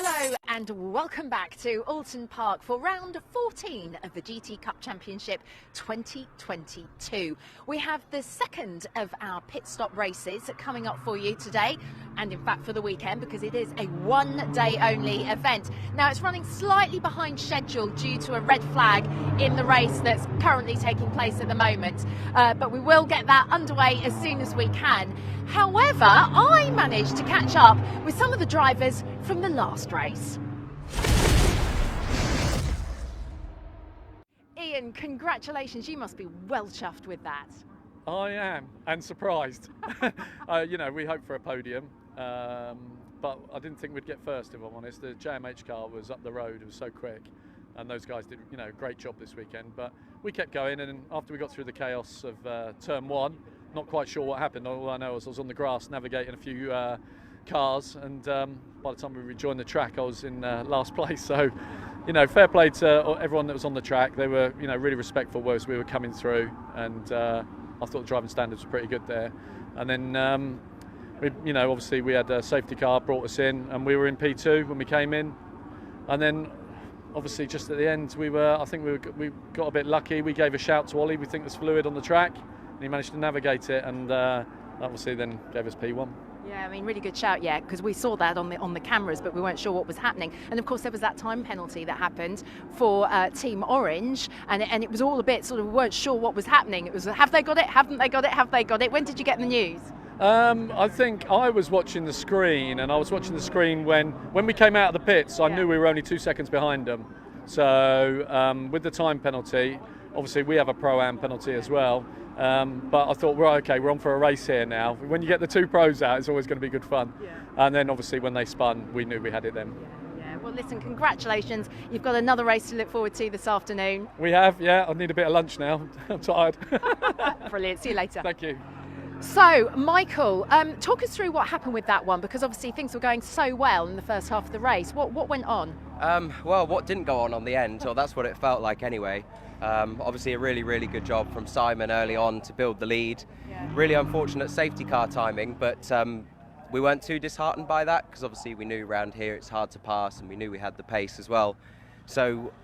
Hello and welcome back to Oulton Park for round 14 of the GT Cup Championship 2022. We have the second of our pit stop races coming up for you today, and in fact for the weekend, because it is a one-day only event. Now it's running slightly behind schedule due to a red flag in the race that's currently taking place at the moment, but we will get that underway as soon as we can. However, I managed to catch up with some of the drivers from the last race. Ian, congratulations, you must be well chuffed with that. I am, and surprised. We hoped for a podium, but I didn't think we'd get first, if I'm honest. The JMH car was up the road, it was so quick, and those guys did a great job this weekend. But we kept going, and after we got through the chaos of turn one, not quite sure what happened. All I know is I was on the grass navigating a few cars, and by the time we rejoined the track I was in last place. So fair play to everyone that was on the track. They were really respectful as we were coming through, and I thought the driving standards were pretty good there. And then obviously we had a safety car brought us in, and we were in P2 when we came in, and then obviously just at the end we got a bit lucky. We gave a shout to Ollie. We think there's fluid on the track, and he managed to navigate it, and obviously then gave us P1. Yeah, I mean, really good shout, yeah, because we saw that on the cameras, but we weren't sure what was happening. And of course, there was that time penalty that happened for Team Orange, and it was all a bit sort of, we weren't sure what was happening. It was, have they got it? Haven't they got it? Have they got it? When did you get the news? I think I was watching the screen, and I was watching the screen when we came out of the pits. I knew we were only 2 seconds behind them. So with the time penalty, obviously we have a Pro-Am penalty as well. But I thought, right, okay, we're on for a race here now. When you get the two pros out, it's always going to be good fun. Yeah. And then obviously when they spun, we knew we had it then. Yeah. Well, listen, congratulations. You've got another race to look forward to this afternoon. We have, yeah. I need a bit of lunch now. I'm tired. Brilliant. See you later. Thank you. So, Michael, talk us through what happened with that one, because obviously things were going so well in the first half of the race. What went on? Well, what didn't go on the end, or that's what it felt like anyway. Obviously a really, really good job from Simon early on to build the lead. Yeah. Really unfortunate safety car timing, but we weren't too disheartened by that, because obviously we knew around here it's hard to pass, and we knew we had the pace as well. So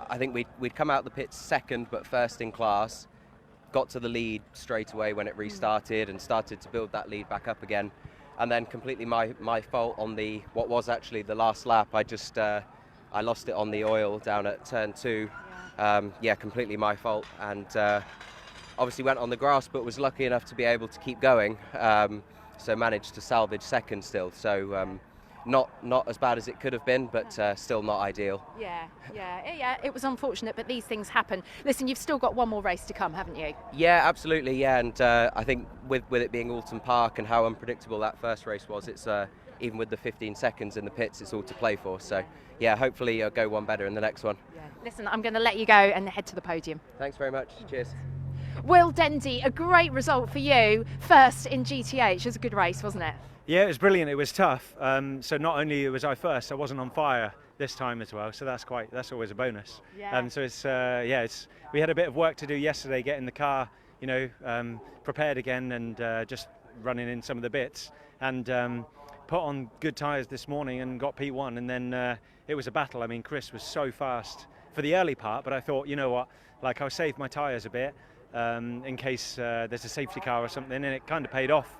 I think we'd come out the pits second but first in class, got to the lead straight away when it restarted and started to build that lead back up again. And then completely my fault on what was actually the last lap. I lost it on the oil down at turn 2. Completely my fault, and obviously went on the grass, but was lucky enough to be able to keep going, so managed to salvage second still. So not as bad as it could have been, but still not ideal. Yeah, it was unfortunate, but these things happen. Listen, you've still got one more race to come, haven't you? Yeah, absolutely, yeah, and I think with it being Oulton Park and how unpredictable that first race was, it's even with the 15 seconds in the pits, it's all to play for. So yeah, hopefully you'll go one better in the next one. Yeah. Listen, I'm going to let you go and head to the podium. Thanks very much. Cheers. Will Dendy, a great result for you, first in GTH. It was a good race, wasn't it? Yeah, it was brilliant. It was tough. So not only was I first, I wasn't on fire this time as well. So that's always a bonus. Yeah. So we had a bit of work to do yesterday, getting the car, prepared again, and just running in some of the bits, and put on good tyres this morning and got P1, and then it was a battle. I mean, Chris was so fast for the early part, but I thought, you know what, like, I'll save my tyres a bit in case there's a safety car or something, and it kind of paid off.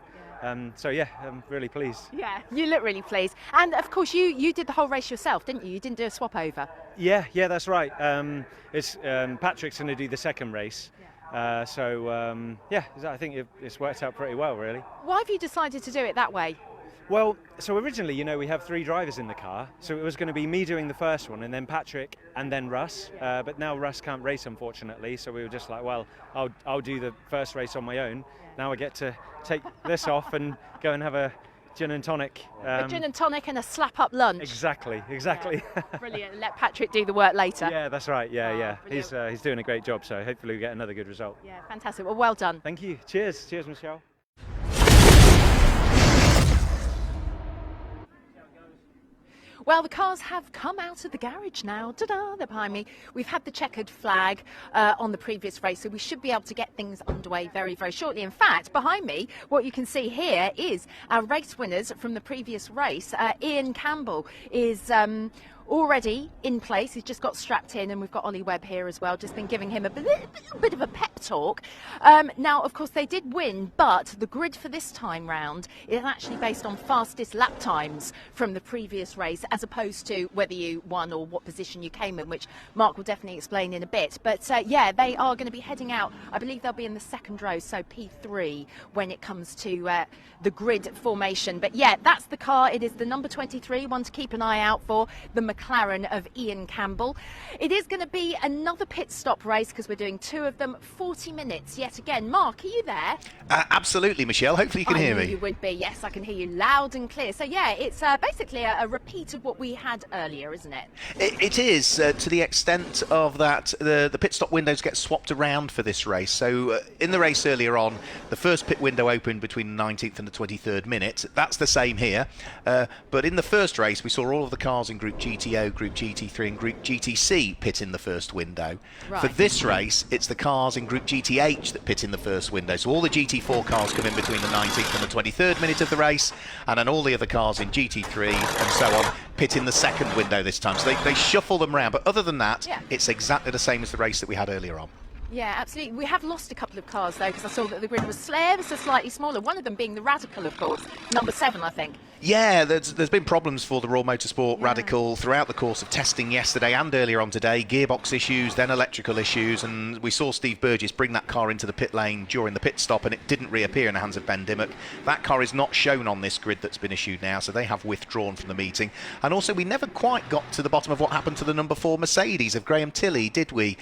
So yeah, I'm really pleased. Yeah, you look really pleased. And of course you did the whole race yourself, didn't you? You didn't do a swap over. Yeah, that's right. Patrick's going to do the second race. I think it's worked out pretty well, really. Why have you decided to do it that way? Well, so originally, we have 3 drivers in the car, so it was going to be me doing the first one, and then Patrick, and then Russ. But now Russ can't race, unfortunately, so we were just like, well, I'll do the first race on my own. Now I get to take this off and go and have a gin and tonic. A gin and tonic and a slap-up lunch. Exactly. Yeah. Brilliant. Let Patrick do the work later. Yeah, that's right. Yeah. He's doing a great job, so hopefully we get another good result. Yeah, fantastic. Well done. Thank you. Cheers, Michelle. Well, the cars have come out of the garage now. Ta-da, they're behind me. We've had the checkered flag on the previous race, so we should be able to get things underway very, very shortly. In fact, behind me, what you can see here is our race winners from the previous race. Ian Campbell is already in place. He's just got strapped in, and we've got Ollie Webb here as well, just been giving him a bit of a pep talk. Now, of course, they did win, but the grid for this time round is actually based on fastest lap times from the previous race, as opposed to whether you won or what position you came in, which Mark will definitely explain in a bit. But yeah, they are going to be heading out. I believe they'll be in the second row, so P3 when it comes to the grid formation. But yeah, that's the car. It is the number 23, one to keep an eye out for, the McLaren of Ian Campbell. It is going to be another pit stop race because we're doing 2 of them, 40 minutes yet again. Mark, are you there? Absolutely, Michelle. Hopefully you can hear me. You would be. Yes, I can hear you loud and clear. So yeah, it's basically a repeat of what we had earlier, isn't it? It is, to the extent of that the pit stop windows get swapped around for this race. So in the race earlier on, the first pit window opened between the 19th and the 23rd minute. That's the same here. But in the first race, we saw all of the cars in Group GTO, Group GT3 and Group GTC pit in the first window. Right. For this race, it's the cars in Group GTH that pit in the first window. So all the GT4 cars come in between the 19th and the 23rd minute of the race, and then all the other cars in GT3 and so on pit in the second window this time. So they shuffle them around. But other than that, it's exactly the same as the race that we had earlier on. Yeah, absolutely. We have lost a couple of cars, though, because I saw that the grid was slightly smaller. One of them being the Radical, of course, number 7, I think. Yeah, there's been problems for the Raw Motorsport Radical throughout the course of testing yesterday and earlier on today. Gearbox issues, then electrical issues, and we saw Steve Burgess bring that car into the pit lane during the pit stop, and it didn't reappear in the hands of Ben Dimmock. That car is not shown on this grid that's been issued now, so they have withdrawn from the meeting. And also, we never quite got to the bottom of what happened to the number 4 Mercedes of Graham Tilley, did we,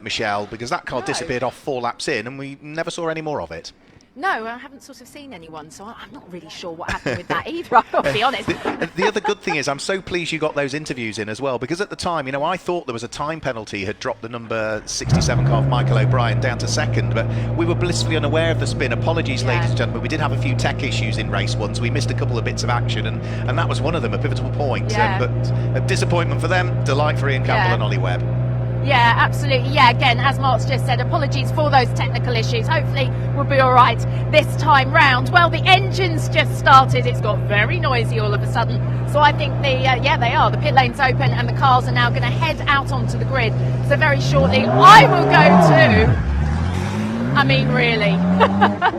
Michelle? Because that car disappeared off 4 laps in, and we never saw any more of it. No, I haven't sort of seen anyone, so I'm not really sure what happened with that either, I'll be honest. The other good thing is I'm so pleased you got those interviews in as well, because at the time, you know, I thought there was a time penalty had dropped the number 67 car of Michael O'Brien down to second, but we were blissfully unaware of the spin. Apologies, ladies and gentlemen. We did have a few tech issues in race 1, so we missed a couple of bits of action, and that was one of them, a pivotal point. But a disappointment for them, delight for Ian Campbell and Ollie Webb. Yeah, absolutely. Yeah, again, as Mark's just said, apologies for those technical issues. Hopefully we'll be all right this time round. Well, the engine's just started. It's got very noisy all of a sudden. So I think they are. The pit lane's open and the cars are now going to head out onto the grid. So very shortly, I will go too. I mean, really.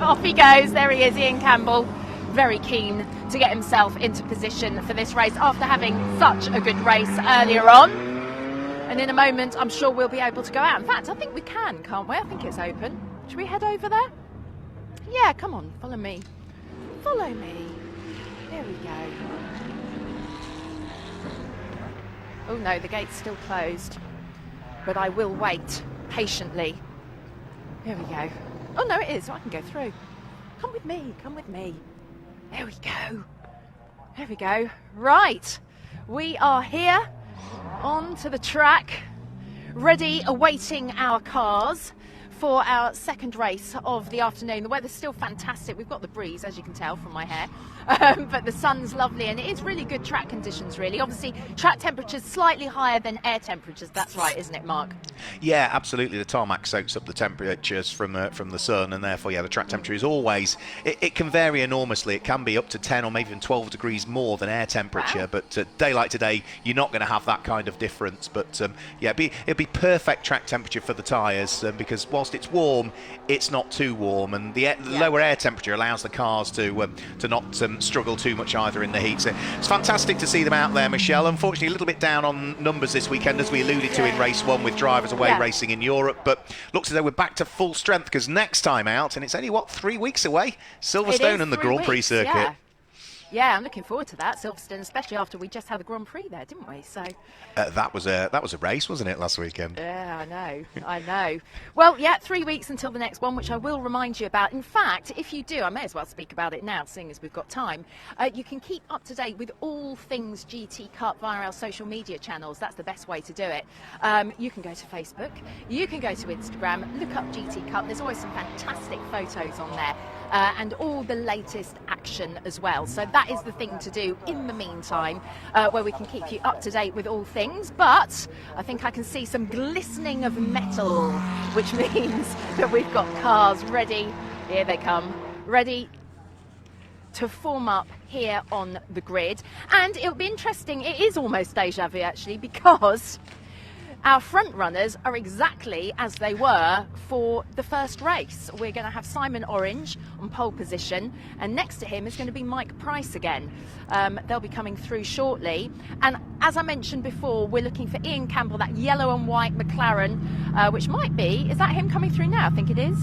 Off he goes. There he is, Ian Campbell. Very keen to get himself into position for this race after having such a good race earlier on. And in a moment, I'm sure we'll be able to go out. In fact, I think we can, can't we? I think it's open. Should we head over there? Yeah, come on, follow me. Follow me. There we go. Oh no, the gate's still closed. But I will wait patiently. Here we go. Oh no, it is, so I can go through. Come with me, come with me. There we go. There we go. Right, we are here. Onto the track, ready, awaiting our cars for our second race of the afternoon. The weather's still fantastic. We've got the breeze, as you can tell from my hair, but the sun's lovely and it is really good track conditions, really. Obviously, track temperatures slightly higher than air temperatures. That's right, isn't it, Mark? Yeah, absolutely. The tarmac soaks up the temperatures from the sun, and therefore, yeah, the track temperature is always... It can vary enormously. It can be up to 10 or maybe even 12 degrees more than air temperature, but day like today, you're not going to have that kind of difference. But yeah, it'd be perfect track temperature for the tyres, because whilst it's warm, it's not too warm, and the lower air temperature allows the cars to not struggle too much either in the heat. So it's fantastic to see them out there, Michelle. Unfortunately, a little bit down on numbers this weekend, as we alluded to in race 1 with drivers away racing in Europe, but looks as though we're back to full strength, because next time out, and it's only, what, 3 weeks away, Silverstone and the Grand Prix circuit. Yeah, I'm looking forward to that, Silverstone, especially after we just had the Grand Prix there, didn't we? So that was a race, wasn't it, last weekend? Yeah, I know. Well, yeah, 3 weeks until the next one, which I will remind you about. In fact, if you do, I may as well speak about it now, seeing as we've got time. You can keep up to date with all things GT Cup via our social media channels. That's the best way to do it. You can go to Facebook, you can go to Instagram, look up GT Cup. There's always some fantastic photos on there. and all the latest action as well. So that is the thing to do in the meantime, where we can keep you up to date with all things. But I think I can see some glistening of metal, which means that we've got cars ready. Here they come, ready to form up here on the grid. And it'll be interesting, it is almost deja vu actually, because our front runners are exactly as they were for the first race. We're going to have Simon Orange on pole position, and next to him is going to be Mike Price again. They'll be coming through shortly. And as I mentioned before, we're looking for Ian Campbell, that yellow and white McLaren, which might be, is that him coming through now? I think it is.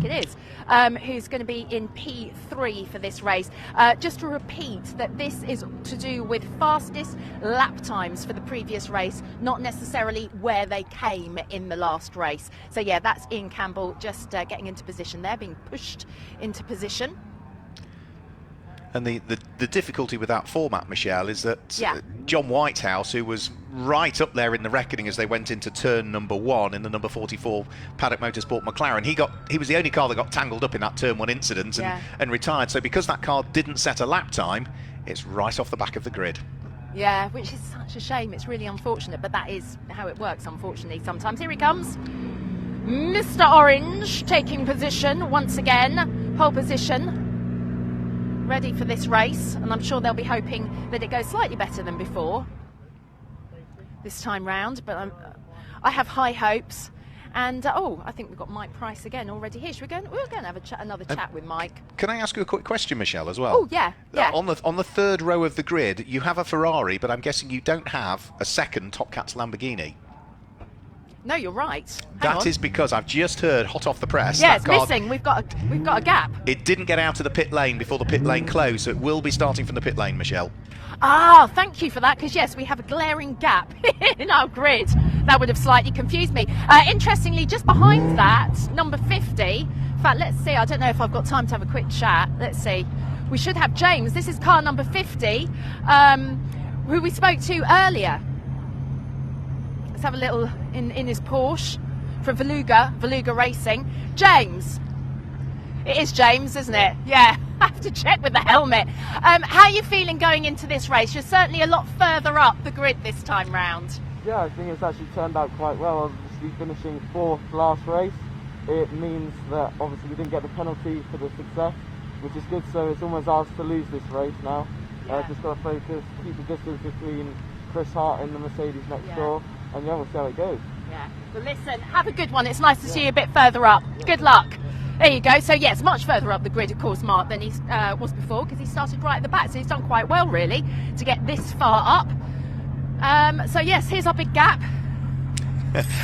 It is, who's going to be in P3 for this race. Just to repeat that this is to do with fastest lap times for the previous race, not necessarily where they came in the last race. So yeah, that's Ian Campbell just getting into position there, being pushed into position. And the difficulty with that format, Michelle, is that John Whitehouse, who was right up there in the reckoning as they went into turn number 1 in the number 44 Paddock Motorsport McLaren, he was the only car that got tangled up in that turn 1 incident and retired. So because that car didn't set a lap time, it's right off the back of the grid. Yeah, which is such a shame. It's really unfortunate, but that is how it works, unfortunately, sometimes. Here he comes. Mr. Orange taking position once again, pole position, ready for this race, and I'm sure they'll be hoping that it goes slightly better than before this time round, but I have high hopes. And I think we've got Mike Price again already here. We're going to have another chat with Mike. Can I ask you a quick question, Michelle, as well? Oh yeah. On the third row of the grid, you have a Ferrari, but I'm guessing you don't have a second Top Cat's Lamborghini. No, you're right. That is because I've just heard, hot off the press. Yeah, it's missing. We've got a gap. It didn't get out of the pit lane before the pit lane closed, so it will be starting from the pit lane, Michelle. Ah, thank you for that, because yes, we have a glaring gap in our grid. That would have slightly confused me. Interestingly, just behind that, number 50, in fact, let's see, I don't know if I've got time to have a quick chat. Let's see. We should have James. This is car number 50, who we spoke to earlier. Let's have a little in his Porsche from Veluga Racing. James. It is James, isn't it? Yeah, I have to check with the helmet. How are you feeling going into this race? You're certainly a lot further up the grid this time round. Yeah, I think it's actually turned out quite well. Obviously finishing 4th last race, it means that obviously we didn't get the penalty for the success, which is good, so it's almost ours to lose this race now. Just got to focus, keep the distance between Chris Hart and the Mercedes next door, and we'll see how it goes. Yeah, well listen, have a good one. It's nice to see you a bit further up. Good luck. There you go. So yes, much further up the grid, of course, Mark, than he was before, because he started right at the back. So he's done quite well, really, to get this far up. So yes, here's our big gap.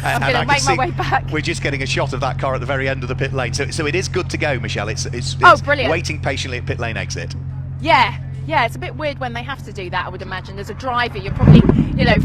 I'm going to make my way back. We're just getting a shot of that car at the very end of the pit lane. So it is good to go, Michelle. It's brilliant. Waiting patiently at pit lane exit. Yeah, it's a bit weird when they have to do that, I would imagine. As a driver, you're probably,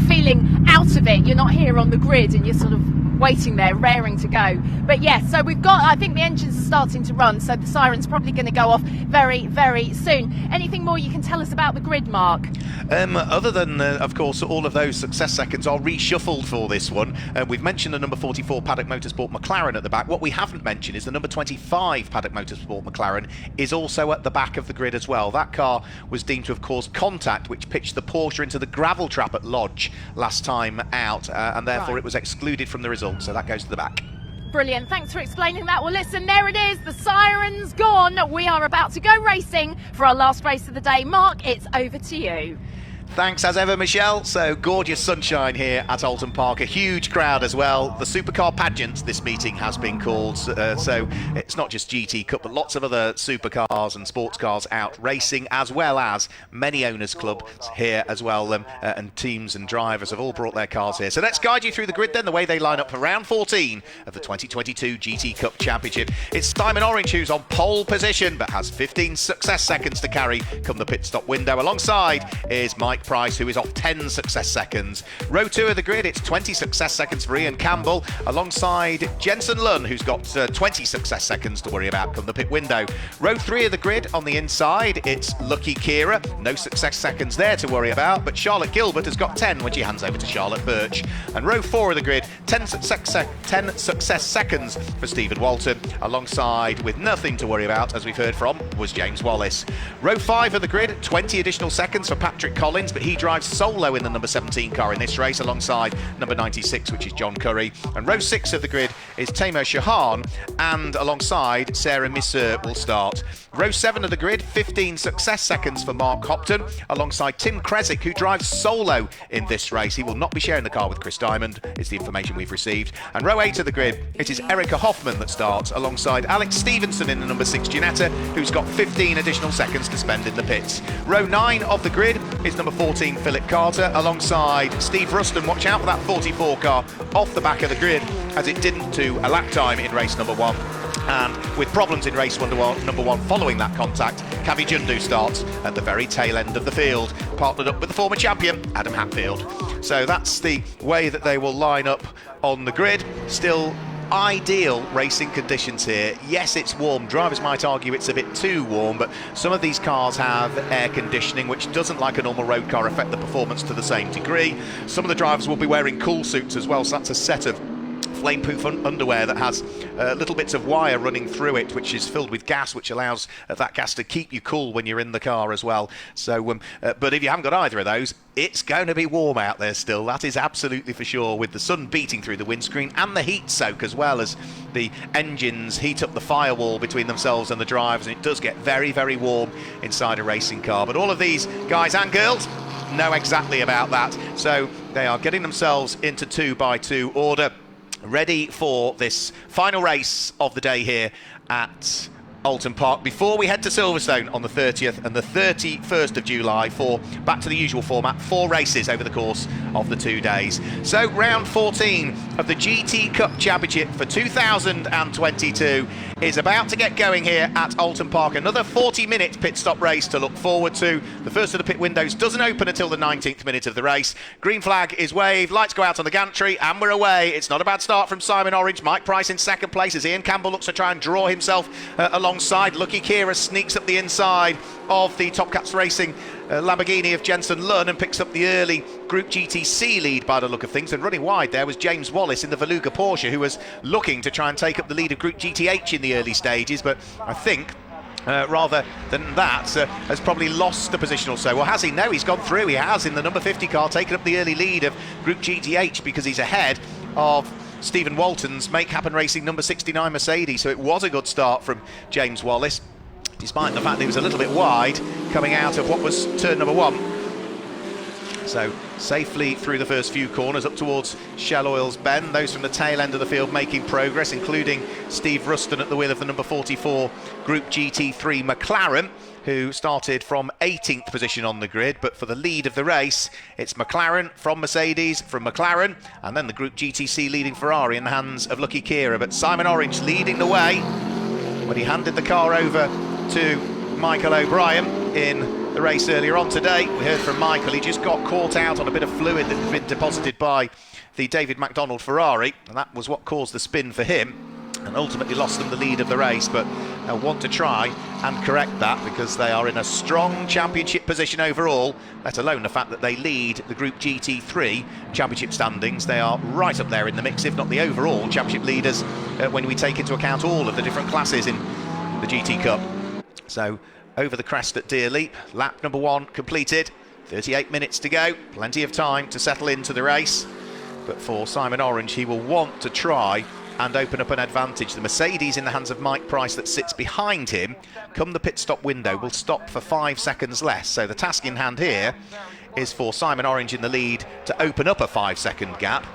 feeling out of it. You're not here on the grid and you're sort of waiting there, raring to go. But yes, so I think the engines are starting to run, so the siren's probably going to go off very, very soon. Anything more you can tell us about the grid, Mark? Other than, of course, all of those success seconds are reshuffled for this one. We've mentioned the number 44 Paddock Motorsport McLaren at the back. What we haven't mentioned is the number 25 Paddock Motorsport McLaren is also at the back of the grid as well. That car was deemed to have caused contact, which pitched the Porsche into the gravel trap at Lodge last time out, and therefore it was excluded from the result, so that goes to the back. Brilliant, thanks for explaining that. Well listen, there it is, the siren's gone. We are about to go racing for our last race of the day. Mark, it's over to you. Thanks as ever, Michelle. So gorgeous sunshine here at Oulton Park. A huge crowd as well. The supercar pageant, this meeting has been called. So it's not just GT Cup, but lots of other supercars and sports cars out racing, as well as many owners' clubs here as well. And teams and drivers have all brought their cars here. So let's guide you through the grid then, the way they line up for round 14 of the 2022 GT Cup Championship. It's Simon Orange who's on pole position, but has 15 success seconds to carry come the pit stop window. Alongside is Mike Mike Price, who is off 10 success seconds. Row 2 of the grid, it's 20 success seconds for Ian Campbell, alongside Jensen Lunn, who's got 20 success seconds to worry about come the pit window. Row 3 of the grid, on the inside, it's Lucky Kira, no success seconds there to worry about, but Charlotte Gilbert has got 10 when she hands over to Charlotte Birch. And row 4 of the grid, 10 success seconds for Stephen Walton, alongside, with nothing to worry about, as we've heard from, was James Wallace. Row 5 of the grid, 20 additional seconds for Patrick Collins, but he drives solo in the number 17 car in this race, alongside number 96, which is John Curry. And row 6 of the grid is Tamer Shahan, and alongside Sarah Misser will start. Row 7 of the grid, 15 success seconds for Mark Hopton, alongside Tim Kresick, who drives solo in this race. He will not be sharing the car with Chris Diamond, is the information we've received. And row 8 of the grid, it is Erica Hoffman that starts, alongside Alex Stevenson in the number 6 Ginetta, who's got 15 additional seconds to spend in the pits. Row 9 of the grid is number 14 Philip Carter, alongside Steve Ruston. Watch out for that 44 car off the back of the grid, as it didn't do a lap time in race number 1. And with problems in race number one following that contact, Kavi Jundu starts at the very tail end of the field, partnered up with the former champion, Adam Hatfield. So that's the way that they will line up on the grid. Still ideal racing conditions here. Yes, it's warm. Drivers might argue it's a bit too warm, but some of these cars have air conditioning, which doesn't, like a normal road car, affect the performance to the same degree. Some of the drivers will be wearing cool suits as well, so that's a set of flame-proof underwear that has little bits of wire running through it, which is filled with gas, which allows that gas to keep you cool when you're in the car as well. So, but if you haven't got either of those, it's going to be warm out there still. That is absolutely for sure, with the sun beating through the windscreen and the heat soak, as well as the engines heat up the firewall between themselves and the drivers, and it does get very, very warm inside a racing car. But all of these guys and girls know exactly about that, so they are getting themselves into 2x2 order, ready for this final race of the day here at Oulton Park, before we head to Silverstone on the 30th and the 31st of July for, back to the usual format, 4 races over the course of the 2 days. So round 14 of the GT Cup Championship for 2022 is about to get going here at Oulton Park. Another 40-minute pit stop race to look forward to. The first of the pit windows doesn't open until the 19th minute of the race. Green flag is waved, lights go out on the gantry, and we're away. It's not a bad start from Simon Orange. Mike Price in second place as Ian Campbell looks to try and draw himself alongside. Lucky Kira sneaks up the inside of the Top Cats Racing Lamborghini of Jensen Lunn and picks up the early Group GTC lead by the look of things. And running wide there was James Wallace in the Veluga Porsche, who was looking to try and take up the lead of Group GTH in the early stages, but I think rather than that, has probably lost a position or so. Or has he? No, he's gone through. He has, in the number 50 car, taken up the early lead of Group GTH, because he's ahead of Stephen Walton's Make Happen Racing number 69 Mercedes. So it was a good start from James Wallace, despite the fact that he was a little bit wide coming out of what was turn number 1. So safely through the first few corners up towards Shell Oil's Bend. Those from the tail end of the field making progress, including Steve Ruston at the wheel of the number 44 Group GT3 McLaren, who started from 18th position on the grid. But for the lead of the race, it's McLaren from Mercedes, from McLaren, and then the Group GTC leading Ferrari in the hands of Lucky Kira. But Simon Orange leading the way when he handed the car over to Michael O'Brien in the race earlier on today. We heard from Michael, he just got caught out on a bit of fluid that had been deposited by the David McDonald Ferrari, and that was what caused the spin for him, and ultimately lost them the lead of the race. But they'll want to try and correct that, because they are in a strong championship position overall, let alone the fact that they lead the Group GT3 championship standings. They are right up there in the mix, if not the overall championship leaders, when we take into account all of the different classes in the GT Cup. So over the crest at Deer Leap, lap number 1 completed, 38 minutes to go, plenty of time to settle into the race. But for Simon Orange, he will want to try and open up an advantage. The Mercedes in the hands of Mike Price that sits behind him, come the pit stop window, will stop for 5 seconds less. So the task in hand here is for Simon Orange in the lead to open up a 5-second gap.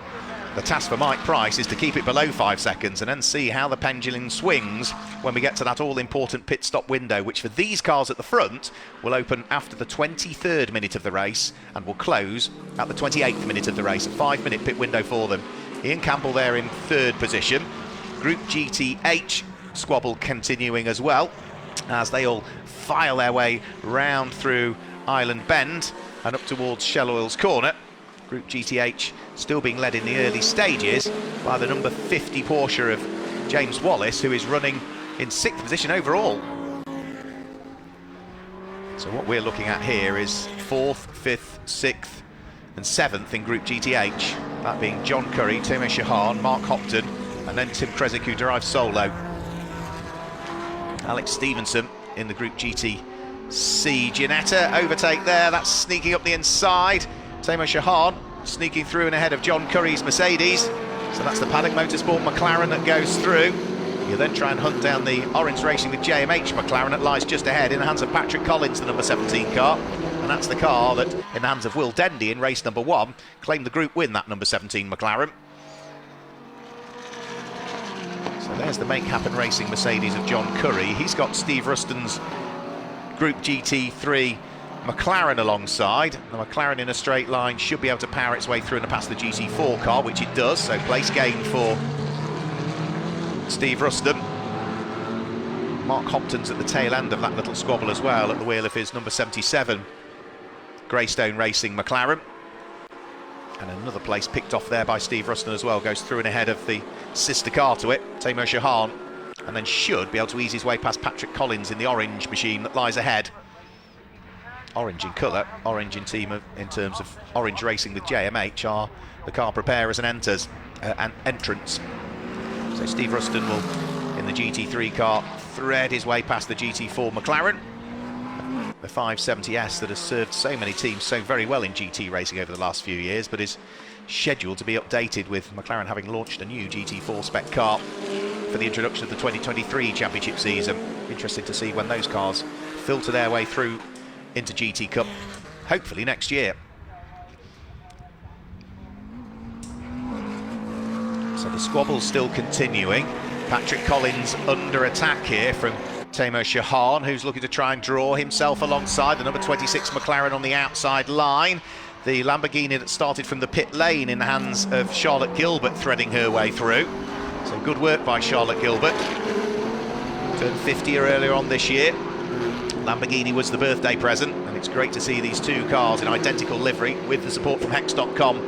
The task for Mike Price is to keep it below 5 seconds and then see how the pendulum swings when we get to that all-important pit stop window, which for these cars at the front will open after the 23rd minute of the race and will close at the 28th minute of the race. A 5-minute pit window for them. Ian Campbell there in 3rd position. Group GTH squabble continuing as well, as they all file their way round through Island Bend and up towards Shell Oil's Corner. Group GTH still being led in the early stages by the number 50 Porsche of James Wallace, who is running in 6th position overall. So what we're looking at here is 4th, 5th, 6th and 7th in Group GTH. That being John Curry, Timo Shahan, Mark Hopton and then Tim Kresick, who drives solo. Alex Stevenson in the Group GTC. Ginetta overtake there, that's sneaking up the inside. Timo Shahan sneaking through and ahead of John Curry's Mercedes. So that's the Paddock Motorsport McLaren that goes through. You then try and hunt down the Orange Racing with JMH McLaren that lies just ahead in the hands of Patrick Collins, the number 17 car. And that's the car that, in the hands of Will Dendy in race number 1, claimed the group win, that number 17 McLaren. So there's the Make Happen Racing Mercedes of John Curry. He's got Steve Ruston's Group GT3 McLaren alongside. The McLaren in a straight line should be able to power its way through and past the GT4 car, which it does, so place gain for Steve Ruston. Mark Hopton's at the tail end of that little squabble as well, at the wheel of his number 77 Greystone Racing McLaren. And another place picked off there by Steve Ruston as well, goes through and ahead of the sister car to it, Timo Shahan, and then should be able to ease his way past Patrick Collins in the orange machine that lies ahead. Orange in colour, orange in in terms of Orange Racing with JMH are the car preparers and entrants. So Steve Ruston will, in the GT3 car, thread his way past the GT4 McLaren. The 570S that has served so many teams so very well in GT racing over the last few years, but is scheduled to be updated with McLaren having launched a new GT4 spec car for the introduction of the 2023 championship season. Interesting to see when those cars filter their way through into GT Cup, hopefully next year. So the squabble's still continuing. Patrick Collins under attack here from Timo Shahan, who's looking to try and draw himself alongside the number 26 McLaren on the outside line. The Lamborghini that started from the pit lane in the hands of Charlotte Gilbert threading her way through. So good work by Charlotte Gilbert. Turned 50 earlier on this year. Lamborghini was the birthday present, and it's great to see these two cars in identical livery with the support from Hex.com,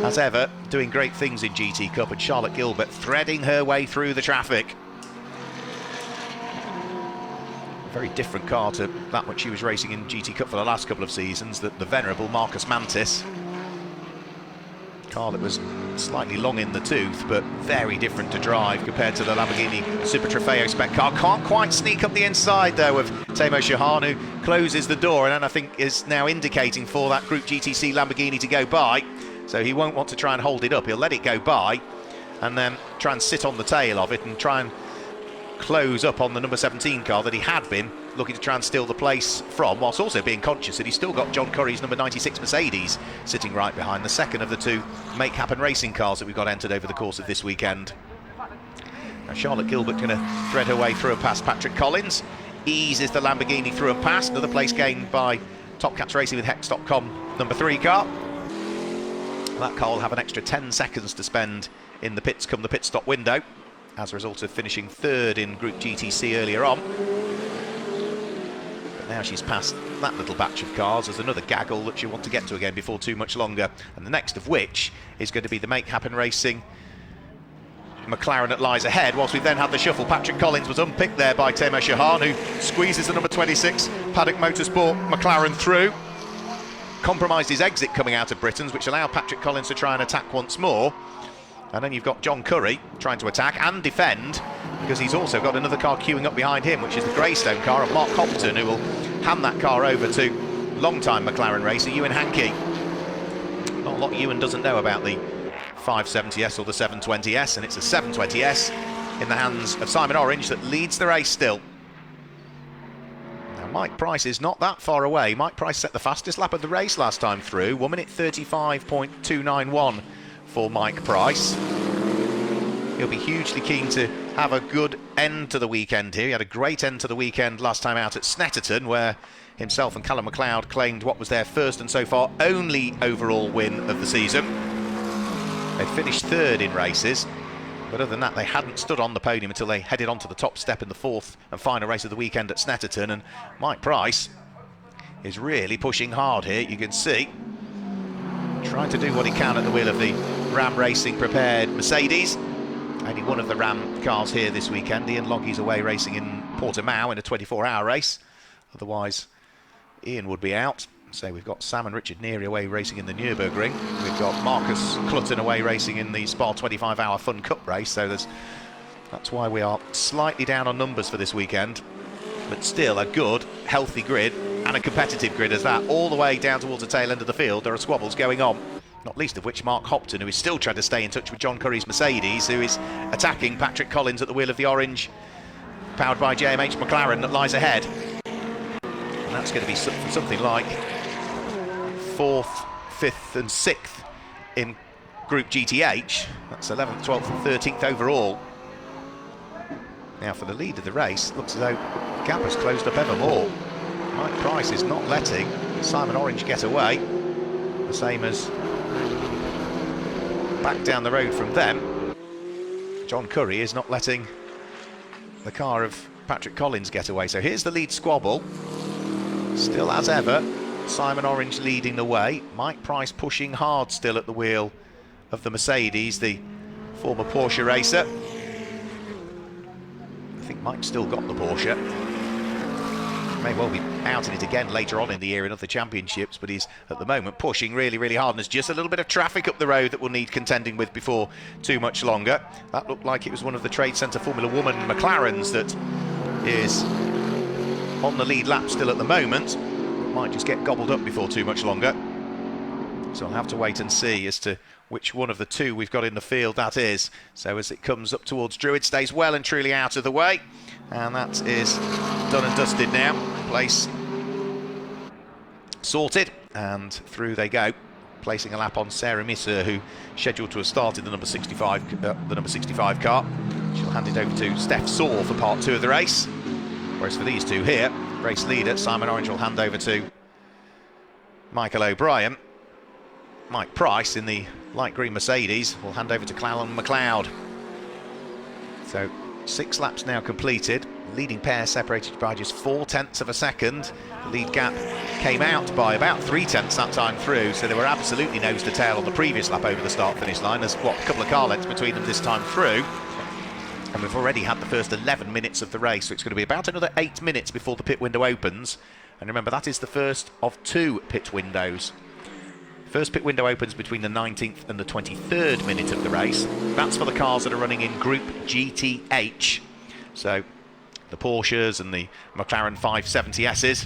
as ever, doing great things in GT Cup, and Charlotte Gilbert threading her way through the traffic. A very different car to that which she was racing in GT Cup for the last couple of seasons, the venerable Marcus Mantis. Car that was slightly long in the tooth, but very different to drive compared to the Lamborghini Super Trofeo spec car. Can't quite sneak up the inside though of Timo Shahan, who closes the door and then I think is now indicating for that Group GTC Lamborghini to go by. So he won't want to try and hold it up, he'll let it go by and then try and sit on the tail of it and try and close up on the number 17 car that he had been looking to try and steal the place from, whilst also being conscious that he's still got John Curry's number 96 Mercedes sitting right behind, the second of the two Make Happen Racing cars that we've got entered over the course of this weekend. Now Charlotte Gilbert going to thread her way through and past Patrick Collins, eases the Lamborghini through and past, another place gained by Top Cats Racing with Hex.com number 3 car. That car will have an extra 10 seconds to spend in the pits come the pit stop window, as a result of finishing 3rd in Group GTC earlier on. But now she's past that little batch of cars. There's another gaggle that she'll want to get to again before too much longer, and the next of which is going to be the Make Happen Racing McLaren that lies ahead, whilst we then had the shuffle. Patrick Collins was unpicked there by Timo Shahan, who squeezes the number 26 Paddock Motorsport McLaren through. Compromised his exit coming out of Britain's, which allowed Patrick Collins to try and attack once more. And then you've got John Curry trying to attack and defend, because he's also got another car queuing up behind him, which is the Greystone car of Mark Hopton, who will hand that car over to long-time McLaren racer Ewan Hankey. Not a lot Ewan doesn't know about the 570S or the 720S, and it's a 720S in the hands of Simon Orange that leads the race still. Now Mike Price is not that far away. Mike Price set the fastest lap of the race last time through, 1 minute 35.291 for Mike Price. He'll be hugely keen to have a good end to the weekend here. He had a great end to the weekend last time out at Snetterton, where himself and Callum MacLeod claimed what was their first and so far only overall win of the season. They'd finished 3rd in races, but other than that they hadn't stood on the podium until they headed on to the top step in the 4th and final race of the weekend at Snetterton. And Mike Price is really pushing hard here. You can see, trying to do what he can at the wheel of the Ram Racing prepared Mercedes. Only one of the Ram cars here this weekend. Ian Loggie's away racing in Portimao in a 24-hour race. Otherwise, Ian would be out. So we've got Sam and Richard Neary away racing in the Nürburgring. We've got Marcus Clutton away racing in the Spa 25-hour Fun Cup race. So that's why we are slightly down on numbers for this weekend. But still a good, healthy grid and a competitive grid as that. All the way down towards the tail end of the field, there are squabbles going on. Not least of which Mark Hopton, who is still trying to stay in touch with John Curry's Mercedes, who is attacking Patrick Collins at the wheel of the orange, powered by JMH McLaren, that lies ahead. And that's going to be something like 4th, 5th and 6th in Group GTH. That's 11th, 12th and 13th overall. Now for the lead of the race, looks as though the gap has closed up ever more. Mike Price is not letting Simon Orange get away, the same as back down the road from them. John Curry is not letting the car of Patrick Collins get away. So here's the lead squabble. Still as ever, Simon Orange leading the way. Mike Price pushing hard still at the wheel of the Mercedes, the former Porsche racer. I think Mike's still got the Porsche. May well be out in it again later on in the year in other championships, but he's at the moment pushing really, really hard, and there's just a little bit of traffic up the road that we'll need contending with before too much longer. That looked like it was one of the Trade Centre Formula Woman McLarens that is on the lead lap still at the moment. It might just get gobbled up before too much longer. So I'll have to wait and see as to which one of the two we've got in the field that is. So as it comes up towards Druid, stays well and truly out of the way. And that is done and dusted now. Place sorted, and through they go, placing a lap on Sarah Misser, who scheduled to have started the number 65 car. She'll hand it over to Steph Saw for part 2 of the race. Whereas for these two here, race leader Simon Orange will hand over to Michael O'Brien. Mike Price in the light green Mercedes will hand over to Clallam McLeod. So 6 laps now completed. Leading pair separated by just 0.4 of a second. The lead gap came out by about 0.3 that time through, so they were absolutely nose to tail on the previous lap over the start-finish line. There's, a couple of car lengths between them this time through. And we've already had the first 11 minutes of the race, so it's going to be about another 8 minutes before the pit window opens. And remember, that is the first of 2 pit windows. First pit window opens between the 19th and the 23rd minute of the race. That's for the cars that are running in Group GTH. So the Porsches and the McLaren 570Ss,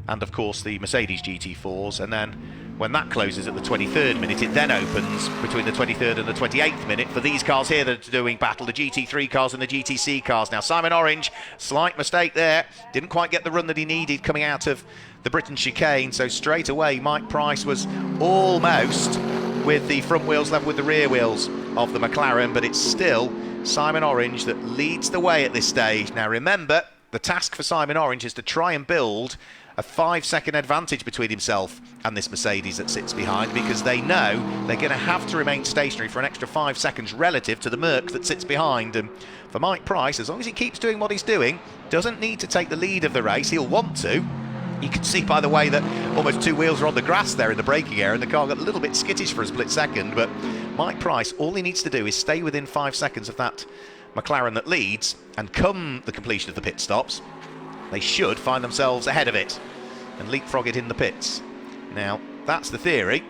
and of course the Mercedes GT4s. And then when that closes at the 23rd minute, it then opens between the 23rd and the 28th minute for these cars here that are doing battle, the GT3 cars and the GTC cars. Now Simon Orange, slight mistake there, didn't quite get the run that he needed coming out of the Britain chicane, so straight away Mike Price was almost with the front wheels level with the rear wheels of the McLaren, but it's still Simon Orange that leads the way at this stage. Now remember, the task for Simon Orange is to try and build a 5-second advantage between himself and this Mercedes that sits behind, because they know they're going to have to remain stationary for an extra 5 seconds relative to the Merc that sits behind. And for Mike Price, as long as he keeps doing what he's doing, doesn't need to take the lead of the race. He'll want to. You can see by the way that almost 2 wheels are on the grass there in the braking area, and the car got a little bit skittish for a split second. But Mike Price, all he needs to do is stay within 5 seconds of that McLaren that leads, and come the completion of the pit stops, they should find themselves ahead of it and leapfrog it in the pits. Now, that's the theory.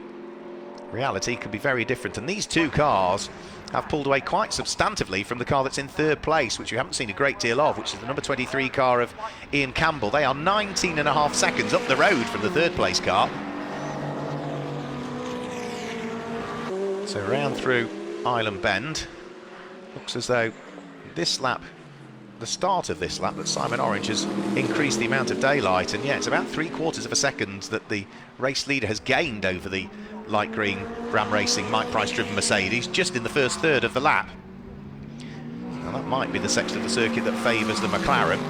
Reality could be very different, and these 2 cars have pulled away quite substantively from the car that's in 3rd place, which you haven't seen a great deal of, which is the number 23 car of Ian Campbell. They are 19.5 seconds up the road from the 3rd place car. So round through Island Bend, looks as though this lap, the start of this lap, that Simon Orange has increased the amount of daylight, and yeah, it's about 3/4 of a second that the race leader has gained over the light green Ram Racing Mike Price driven Mercedes just in the first third of the lap. Now that might be the section of the circuit that favours the McLaren.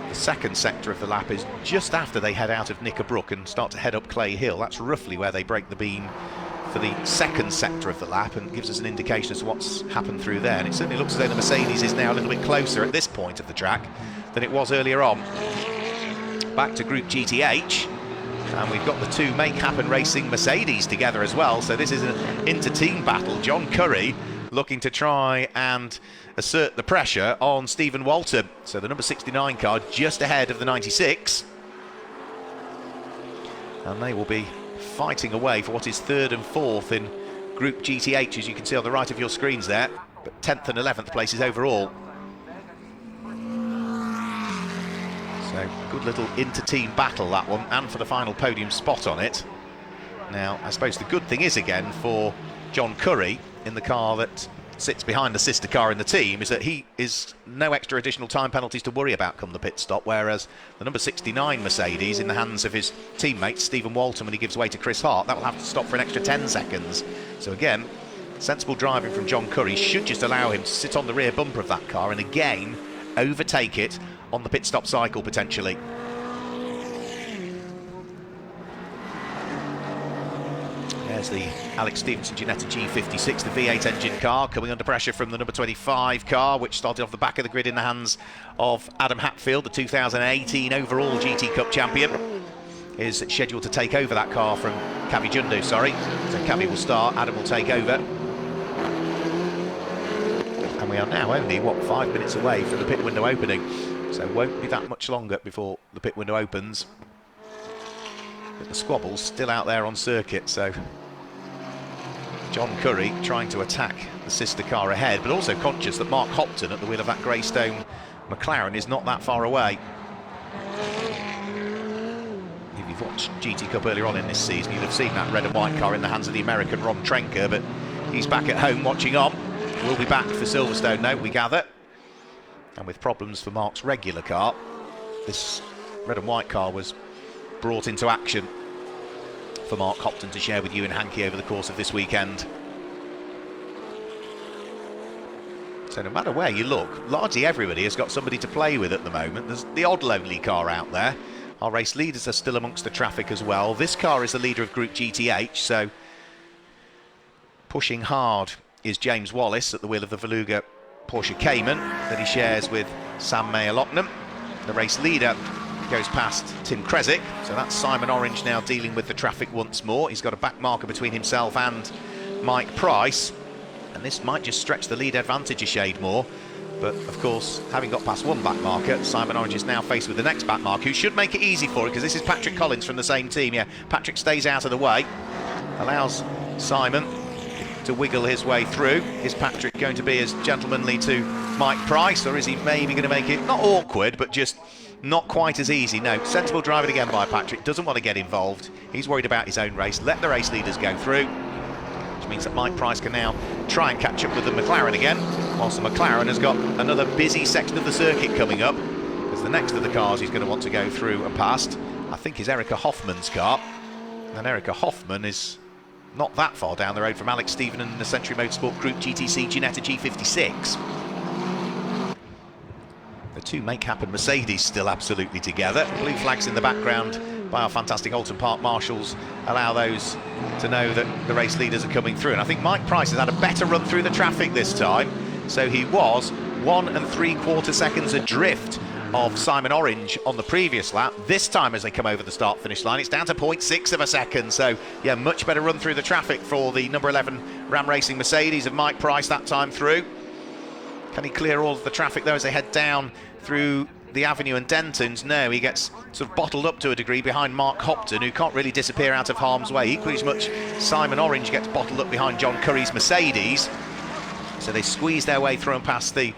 The second sector of the lap is just after they head out of Knickerbrook and start to head up Clay Hill. That's roughly where they break the beam for the second sector of the lap, and gives us an indication as to what's happened through there. And it certainly looks as though the Mercedes is now a little bit closer at this point of the track than it was earlier on. back to Group GTH. And we've got the two Make Happen Racing Mercedes together as well. So this is an inter-team battle. John Curry looking to try and assert the pressure on Stephen Walton. So the number 69 car just ahead of the 96. And they will be fighting away for what is 3rd and 4th in Group GTH, as you can see on the right of your screens there. But 10th and 11th places overall. So good little inter-team battle, that one, and for the final podium spot on it. Now, I suppose the good thing is, again, for John Curry in the car that sits behind the sister car in the team, is that he is no extra additional time penalties to worry about come the pit stop, whereas the number 69 Mercedes in the hands of his teammate Stephen Walton, when he gives way to Chris Hart, that will have to stop for an extra 10 seconds. So again, sensible driving from John Curry should just allow him to sit on the rear bumper of that car and again overtake it on the pit stop cycle potentially. There's the Alex Stevenson Ginetta G56, the V8 engine car, coming under pressure from the number 25 car, which started off the back of the grid in the hands of Adam Hatfield, the 2018 overall GT Cup champion. Is scheduled to take over that car from Kavi Jundu, sorry. So Kavi will start, Adam will take over. And we are now only, 5 minutes away from the pit window opening. So it won't be that much longer before the pit window opens. But the squabble's still out there on circuit, so John Curry trying to attack the sister car ahead, but also conscious that Mark Hopton at the wheel of that Greystone McLaren is not that far away. If you've watched GT Cup earlier on in this season, you'll have seen that red and white car in the hands of the American Ron Trenker, but he's back at home watching on. We'll be back for Silverstone now, we gather. And with problems for Mark's regular car, this red and white car was brought into action for Mark Hopton to share with you and Hankey over the course of this weekend. So no matter where you look, largely everybody has got somebody to play with at the moment. There's the odd lonely car out there. Our race leaders are still amongst the traffic as well. This car is the leader of Group GTH, so pushing hard is James Wallace at the wheel of the Veluga Porsche Cayman that he shares with Sam Mayer-Lochner. The race leader goes past Tim Kresick, so that's Simon Orange now dealing with the traffic once more. He's got a back marker between himself and Mike Price, and this might just stretch the lead advantage a shade more. But of course, having got past one back marker, Simon Orange is now faced with the next back marker, who should make it easy for it, because this is Patrick Collins from the same team. Yeah, Patrick stays out of the way, allows Simon to wiggle his way through. Is Patrick going to be as gentlemanly to Mike Price, or is he maybe going to make it not awkward, but just not quite as easy? No, sensible driving again by Patrick, doesn't want to get involved. He's worried about his own race. Let the race leaders go through, which means that Mike Price can now try and catch up with the McLaren again, whilst the McLaren has got another busy section of the circuit coming up, because the next of the cars he's going to want to go through and past, I think, is Erica Hoffman's car. And Erica Hoffman is not that far down the road from Alex Stephen and the Century Motorsport Group GTC Ginetta G56. The two Make Happen Mercedes still absolutely together. Blue flags in the background by our fantastic Oulton Park marshals allow those to know that the race leaders are coming through. And I think Mike Price has had a better run through the traffic this time. So he was 1 3/4 seconds adrift of Simon Orange on the previous lap. This time, as they come over the start-finish line, it's down to 0.6 of a second. So, yeah, much better run through the traffic for the number 11 Ram Racing Mercedes of Mike Price that time through. Can he clear all of the traffic, though, as they head down through the Avenue and Dentons? No, he gets sort of bottled up to a degree behind Mark Hopton, who can't really disappear out of harm's way. Equally as much, Simon Orange gets bottled up behind John Curry's Mercedes. So they squeeze their way through and past the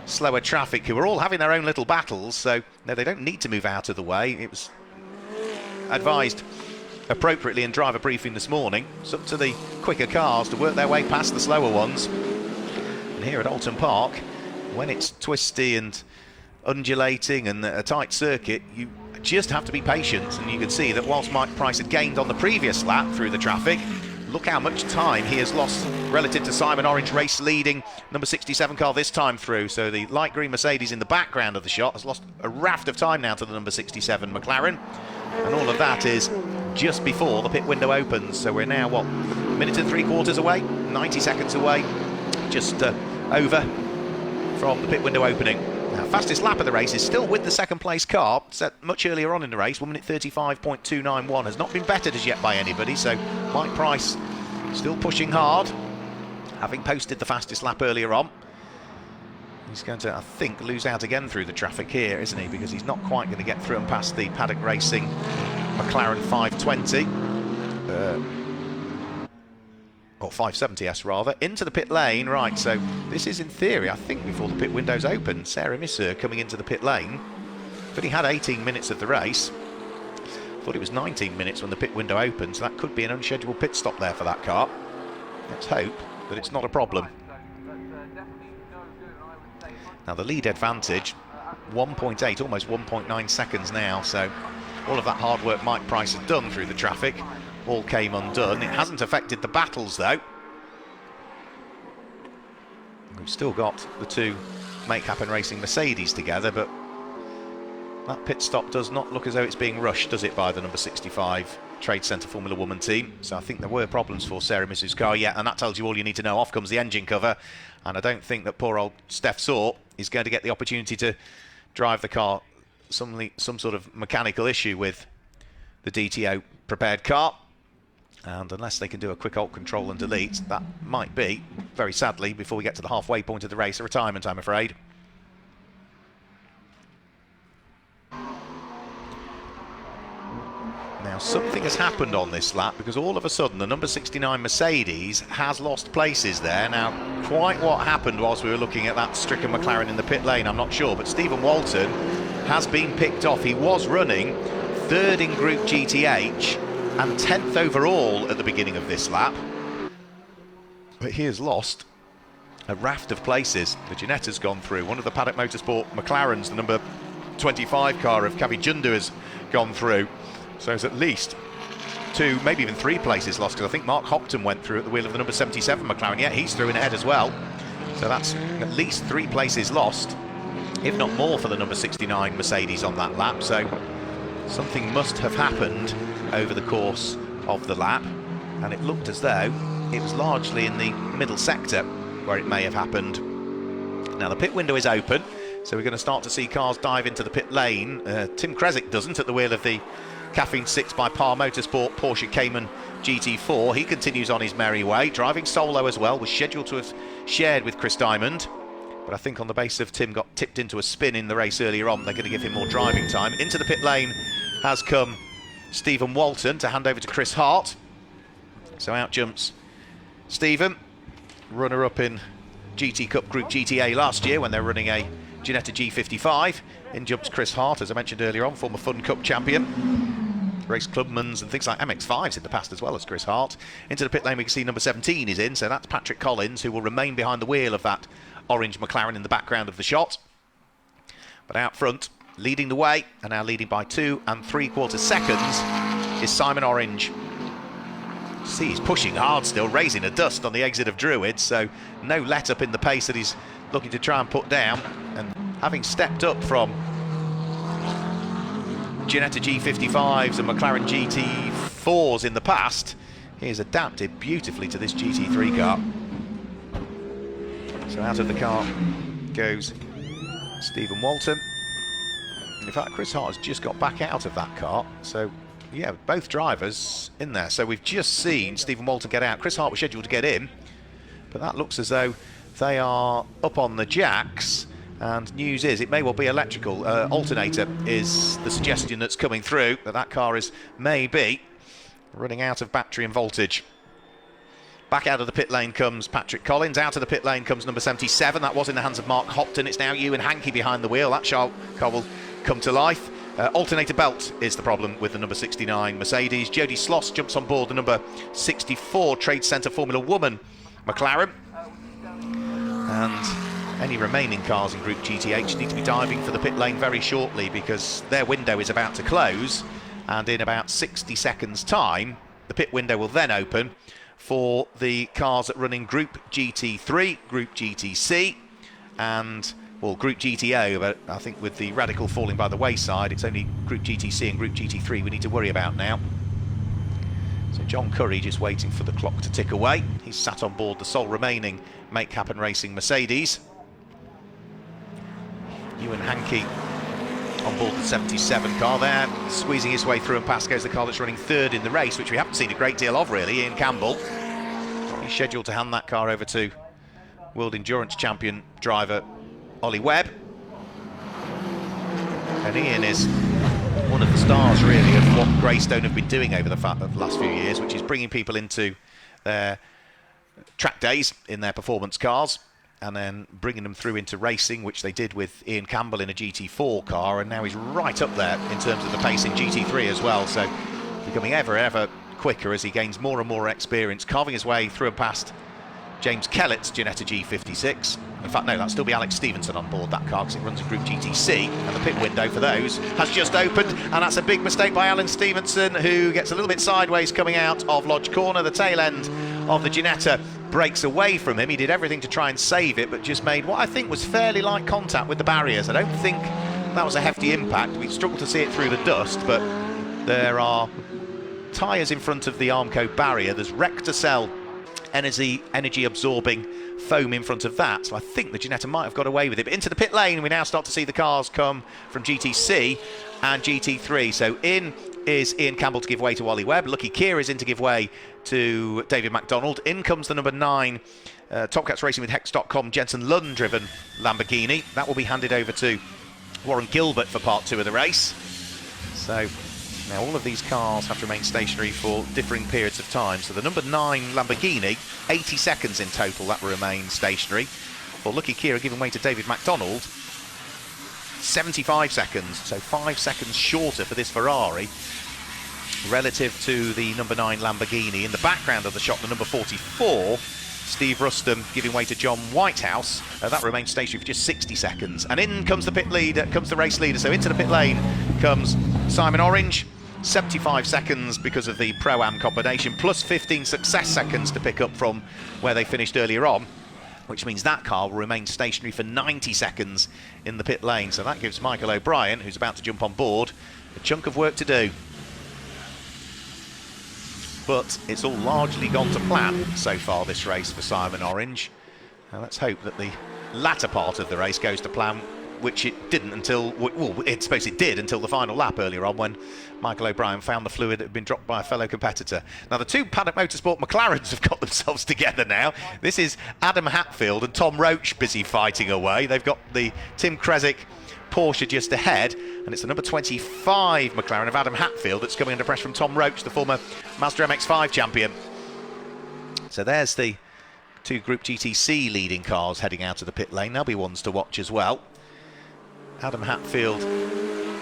slower traffic, who are all having their own little battles. So no, they don't need to move out of the way. It was advised appropriately in driver briefing this morning. It's up to the quicker cars to work their way past the slower ones. And here at Oulton Park, when it's twisty and undulating and a tight circuit, you just have to be patient. And you can see that whilst Mike Price had gained on the previous lap through the traffic, look how much time he has lost relative to Simon Orange, race leading number 67 car this time through. So the light green Mercedes in the background of the shot has lost a raft of time now to the number 67 McLaren. And all of that is just before the pit window opens. So we're now, what, 1 3/4 away, 90 seconds away, just over from the pit window opening. Now, fastest lap of the race is still with the second place car, set much earlier on in the race, 1 minute 35.291. Has not been bettered as yet by anybody, so Mike Price still pushing hard, having posted the fastest lap earlier on. He's going to, I think, lose out again through the traffic here, isn't he? Because he's not quite going to get through and past the Paddock Racing McLaren 520. Or 570S rather, into the pit lane. Right, so this is in theory, I think, before the pit window's open. Sarah Misseur coming into the pit lane. But he had 18 minutes of the race. Thought it was 19 minutes when the pit window opened, so that could be an unscheduled pit stop there for that car. Let's hope that it's not a problem. Now the lead advantage, 1.8, almost 1.9 seconds now, so all of that hard work Mike Price has done through the traffic all came undone. It hasn't affected the battles though. We've still got the two Make Happen Racing Mercedes together, but that pit stop does not look as though it's being rushed, does it, by the number 65 Trade Centre Formula Woman team. So I think there were problems for Sarah Missu's car, yeah, and that tells you all you need to know. Off comes the engine cover, and I don't think that poor old Steph Saw is going to get the opportunity to drive the car. Some sort of mechanical issue with the DTO prepared car, and unless they can do a quick alt control and delete, that might be, very sadly, before we get to the halfway point of the race, a retirement, I'm afraid. Now something has happened on this lap, because all of a sudden the number 69 Mercedes has lost places there. Now quite what happened whilst we were looking at that stricken McLaren in the pit lane, I'm not sure, but Stephen Walton has been picked off. He was running third in Group GTH and 10th overall at the beginning of this lap, but he has lost a raft of places. The Ginetta's gone through, one of the Paddock Motorsport McLarens, the number 25 car of Kavi Jundu, has gone through. So it's at least 2, maybe even 3 places lost, because I think Mark Hopton went through at the wheel of the number 77 McLaren. Yeah, he's through in ahead as well. So that's at least 3 places lost, if not more, for the number 69 Mercedes on that lap. So something must have happened over the course of the lap, and it looked as though it was largely in the middle sector where it may have happened. Now the pit window is open, so we're going to start to see cars dive into the pit lane. Tim Kresick doesn't at the wheel of the Caffeine 6 by Par Motorsport Porsche Cayman GT4. He continues on his merry way, driving solo as well, was scheduled to have shared with Chris Diamond, but I think on the basis of Tim got tipped into a spin in the race earlier on, they're going to give him more driving time. Into the pit lane has come Stephen Walton to hand over to Chris Hart. So out jumps Stephen, runner-up in GT Cup Group GTA last year when they were running a Ginetta G55. In jumps Chris Hart, as I mentioned earlier on, former Fun Cup champion. Race Clubmans and things like MX-5s in the past as well as Chris Hart. Into the pit lane we can see number 17 is in, so that's Patrick Collins, who will remain behind the wheel of that orange McLaren in the background of the shot. But out front, leading the way, and now leading by 2 3/4 seconds, is Simon Orange. See, he's pushing hard still, raising a dust on the exit of Druid, so no let up in the pace that he's looking to try and put down. And having stepped up from Ginetta G55s and McLaren GT4s in the past, he has adapted beautifully to this GT3 car. So out of the car goes Stephen Walton. In fact, Chris Hart has just got back out of that car, so yeah, both drivers in there. So we've just seen Stephen Walton get out. Chris Hart was scheduled to get in, but that looks as though they are up on the jacks, and news is it may well be electrical. Alternator is the suggestion that's coming through, that car is maybe running out of battery and voltage. Back out of the pit lane comes Patrick Collins. Out of the pit lane comes number 77. That was in the hands of Mark Hopton. It's now Ewan Hankey behind the wheel. That car will come to life. Alternator belt is the problem with the number 69 Mercedes. Jodie Sloss jumps on board the number 64 Trade Centre Formula Woman McLaren. And any remaining cars in Group GTH need to be diving for the pit lane very shortly, because their window is about to close, and in about 60 seconds time the pit window will then open for the cars that run in Group GT3, Group GTC and, well, Group GTO, but I think with the Radical falling by the wayside, it's only Group GTC and Group GT3 we need to worry about now. So John Curry just waiting for the clock to tick away. He's sat on board the sole remaining Make Happen Racing Mercedes. Ewan Hankey on board the 77 car there, squeezing his way through, and past goes the car that's running third in the race, which we haven't seen a great deal of really, Ian Campbell. He's scheduled to hand that car over to World Endurance Champion driver Ollie Webb. And Ian is one of the stars really of what Greystone have been doing over the last few years, which is bringing people into their track days in their performance cars and then bringing them through into racing, which they did with Ian Campbell in a GT4 car, and now he's right up there in terms of the pace in GT3 as well, so becoming ever quicker as he gains more and more experience, carving his way through and past James Kellett's Ginetta G56. In fact, no, that'll still be Alex Stevenson on board that car because it runs in Group GTC, and the pit window for those has just opened, and that's a big mistake by Alan Stevenson, who gets a little bit sideways coming out of Lodge Corner. The tail end of the Ginetta breaks away from him. He did everything to try and save it, but just made what I think was fairly light contact with the barriers. I don't think that was a hefty impact. We struggled to see it through the dust, but there are tyres in front of the Armco barrier. There's Rectacell energy absorbing foam in front of that, so I think the Ginetta might have got away with it. But into the pit lane we now start to see the cars come from GTC and GT3. So in is Ian Campbell to give way to Ollie Webb. Lucky Keir is in to give way to David MacDonald. In comes the number 9 Top Cats Racing with Hex.com Jensen Lund driven Lamborghini. That will be handed over to Warren Gilbert for part 2 of the race. So now all of these cars have to remain stationary for differing periods of time. So the number 9 Lamborghini, 80 seconds in total that will remain stationary. For Lucky Keir giving way to David MacDonald, 75 seconds, so 5 seconds shorter for this Ferrari relative to the number 9 Lamborghini. In the background of the shot, the number 44, Steve Rustom giving way to John Whitehouse. That remains stationary for just 60 seconds. And in comes the pit leader, comes the race leader. So into the pit lane comes Simon Orange. 75 seconds because of the Pro-Am combination, plus 15 success seconds to pick up from where they finished earlier on, which means that car will remain stationary for 90 seconds in the pit lane. So that gives Michael O'Brien, who's about to jump on board, a chunk of work to do. But it's all largely gone to plan so far, this race, for Simon Orange. Now let's hope that the latter part of the race goes to plan, which it didn't until, well, I suppose it did until the final lap earlier on, when Michael O'Brien found the fluid that had been dropped by a fellow competitor. Now the two Paddock Motorsport McLarens have got themselves together now. This is Adam Hatfield and Tom Roach busy fighting away. They've got the Tim Kresick Porsche just ahead, and it's the number 25 McLaren of Adam Hatfield that's coming under pressure from Tom Roach, the former Mazda MX-5 champion. So there's the two Group GTC leading cars heading out of the pit lane. There'll be ones to watch as well. Adam Hatfield,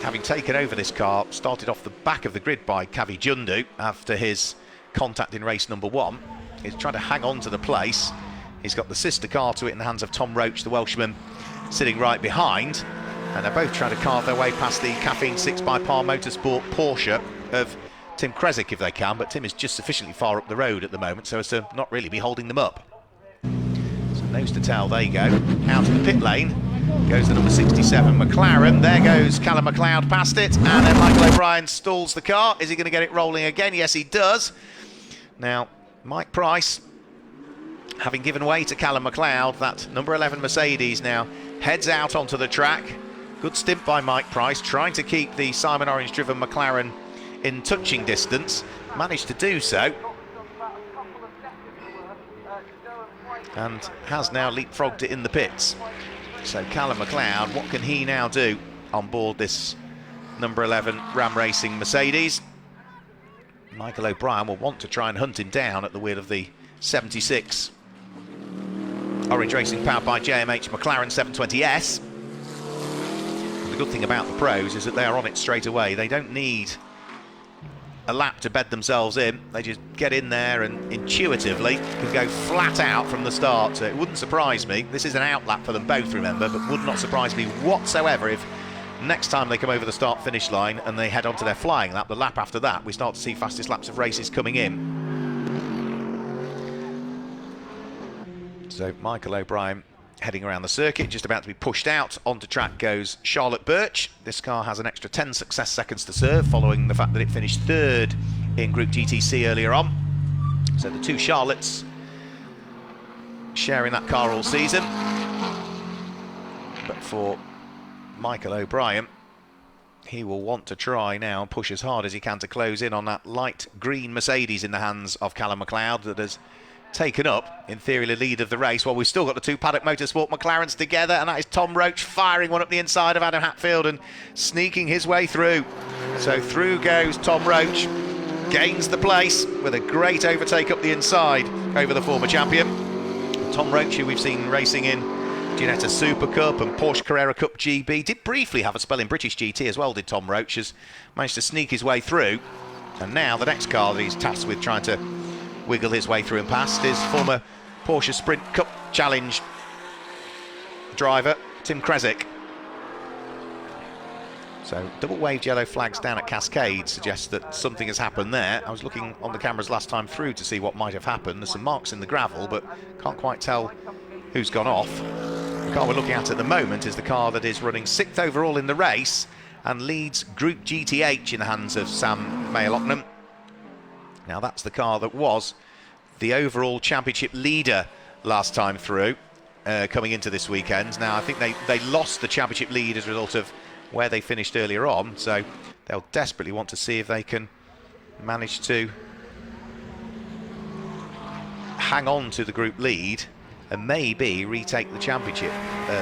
having taken over this car, started off the back of the grid by Kavi Jundu after his contact in race number 1. He's trying to hang on to the place. He's got the sister car to it in the hands of Tom Roach, the Welshman, sitting right behind. And they're both trying to carve their way past the Caffeine 6x-Par Motorsport Porsche of Tim Kresick if they can, but Tim is just sufficiently far up the road at the moment so as to not really be holding them up. So nose to tail they go. Out of the pit lane goes the number 67 McLaren. There goes Callum McLeod past it, and then Michael O'Brien stalls the car. Is he going to get it rolling again? Yes, he does. Now, Mike Price, having given way to Callum McLeod, that number 11 Mercedes now heads out onto the track. Good stint by Mike Price, trying to keep the Simon Orange-driven McLaren in touching distance. Managed to do so. And has now leapfrogged it in the pits. So Callum McLeod, what can he now do on board this number 11 Ram Racing Mercedes? Michael O'Brien will want to try and hunt him down at the wheel of the 76 Orange Racing powered by JMH McLaren 720S. The good thing about the pros is that they are on it straight away. They don't need a lap to bed themselves in. They just get in there and intuitively can go flat out from the start. So it wouldn't surprise me. This is an out lap for them both, remember, but would not surprise me whatsoever if next time they come over the start-finish line and they head onto their flying lap, the lap after that, we start to see fastest laps of races coming in. So Michael O'Brien heading around the circuit, just about to be pushed out. Onto track goes Charlotte Birch. This car has an extra 10 success seconds to serve following the fact that it finished 3rd in Group GTC earlier on. So the two Charlottes sharing that car all season. But for Michael O'Brien. He will want to try now and push as hard as he can to close in on that light green Mercedes in the hands of Callum McLeod that has taken up, in theory, the lead of the race. Well, we've still got the two Paddock Motorsport McLarens together, and that is Tom Roach firing one up the inside of Adam Hatfield and sneaking his way through. So through goes Tom Roach, gains the place with a great overtake up the inside over the former champion. Tom Roach, who we've seen racing in Ginetta Super Cup and Porsche Carrera Cup GB, did briefly have a spell in British GT as well, did Tom Roach, has managed to sneak his way through. And now the next car that he's tasked with trying to wiggle his way through and past is former Porsche Sprint Cup Challenge driver Tim Kresick. So double waved yellow flags down at Cascade suggests that something has happened there. I was looking on the cameras last time through to see what might have happened. There's some marks in the gravel, but can't quite tell who's gone off. The car we're looking at the moment is the car that is running 6th overall in the race and leads Group GTH in the hands of Sam Mayer-Loughnane. Now that's the car that was the overall championship leader last time through, coming into this weekend. Now I think they lost the championship lead as a result of where they finished earlier on, so they'll desperately want to see if they can manage to hang on to the group lead and maybe retake the championship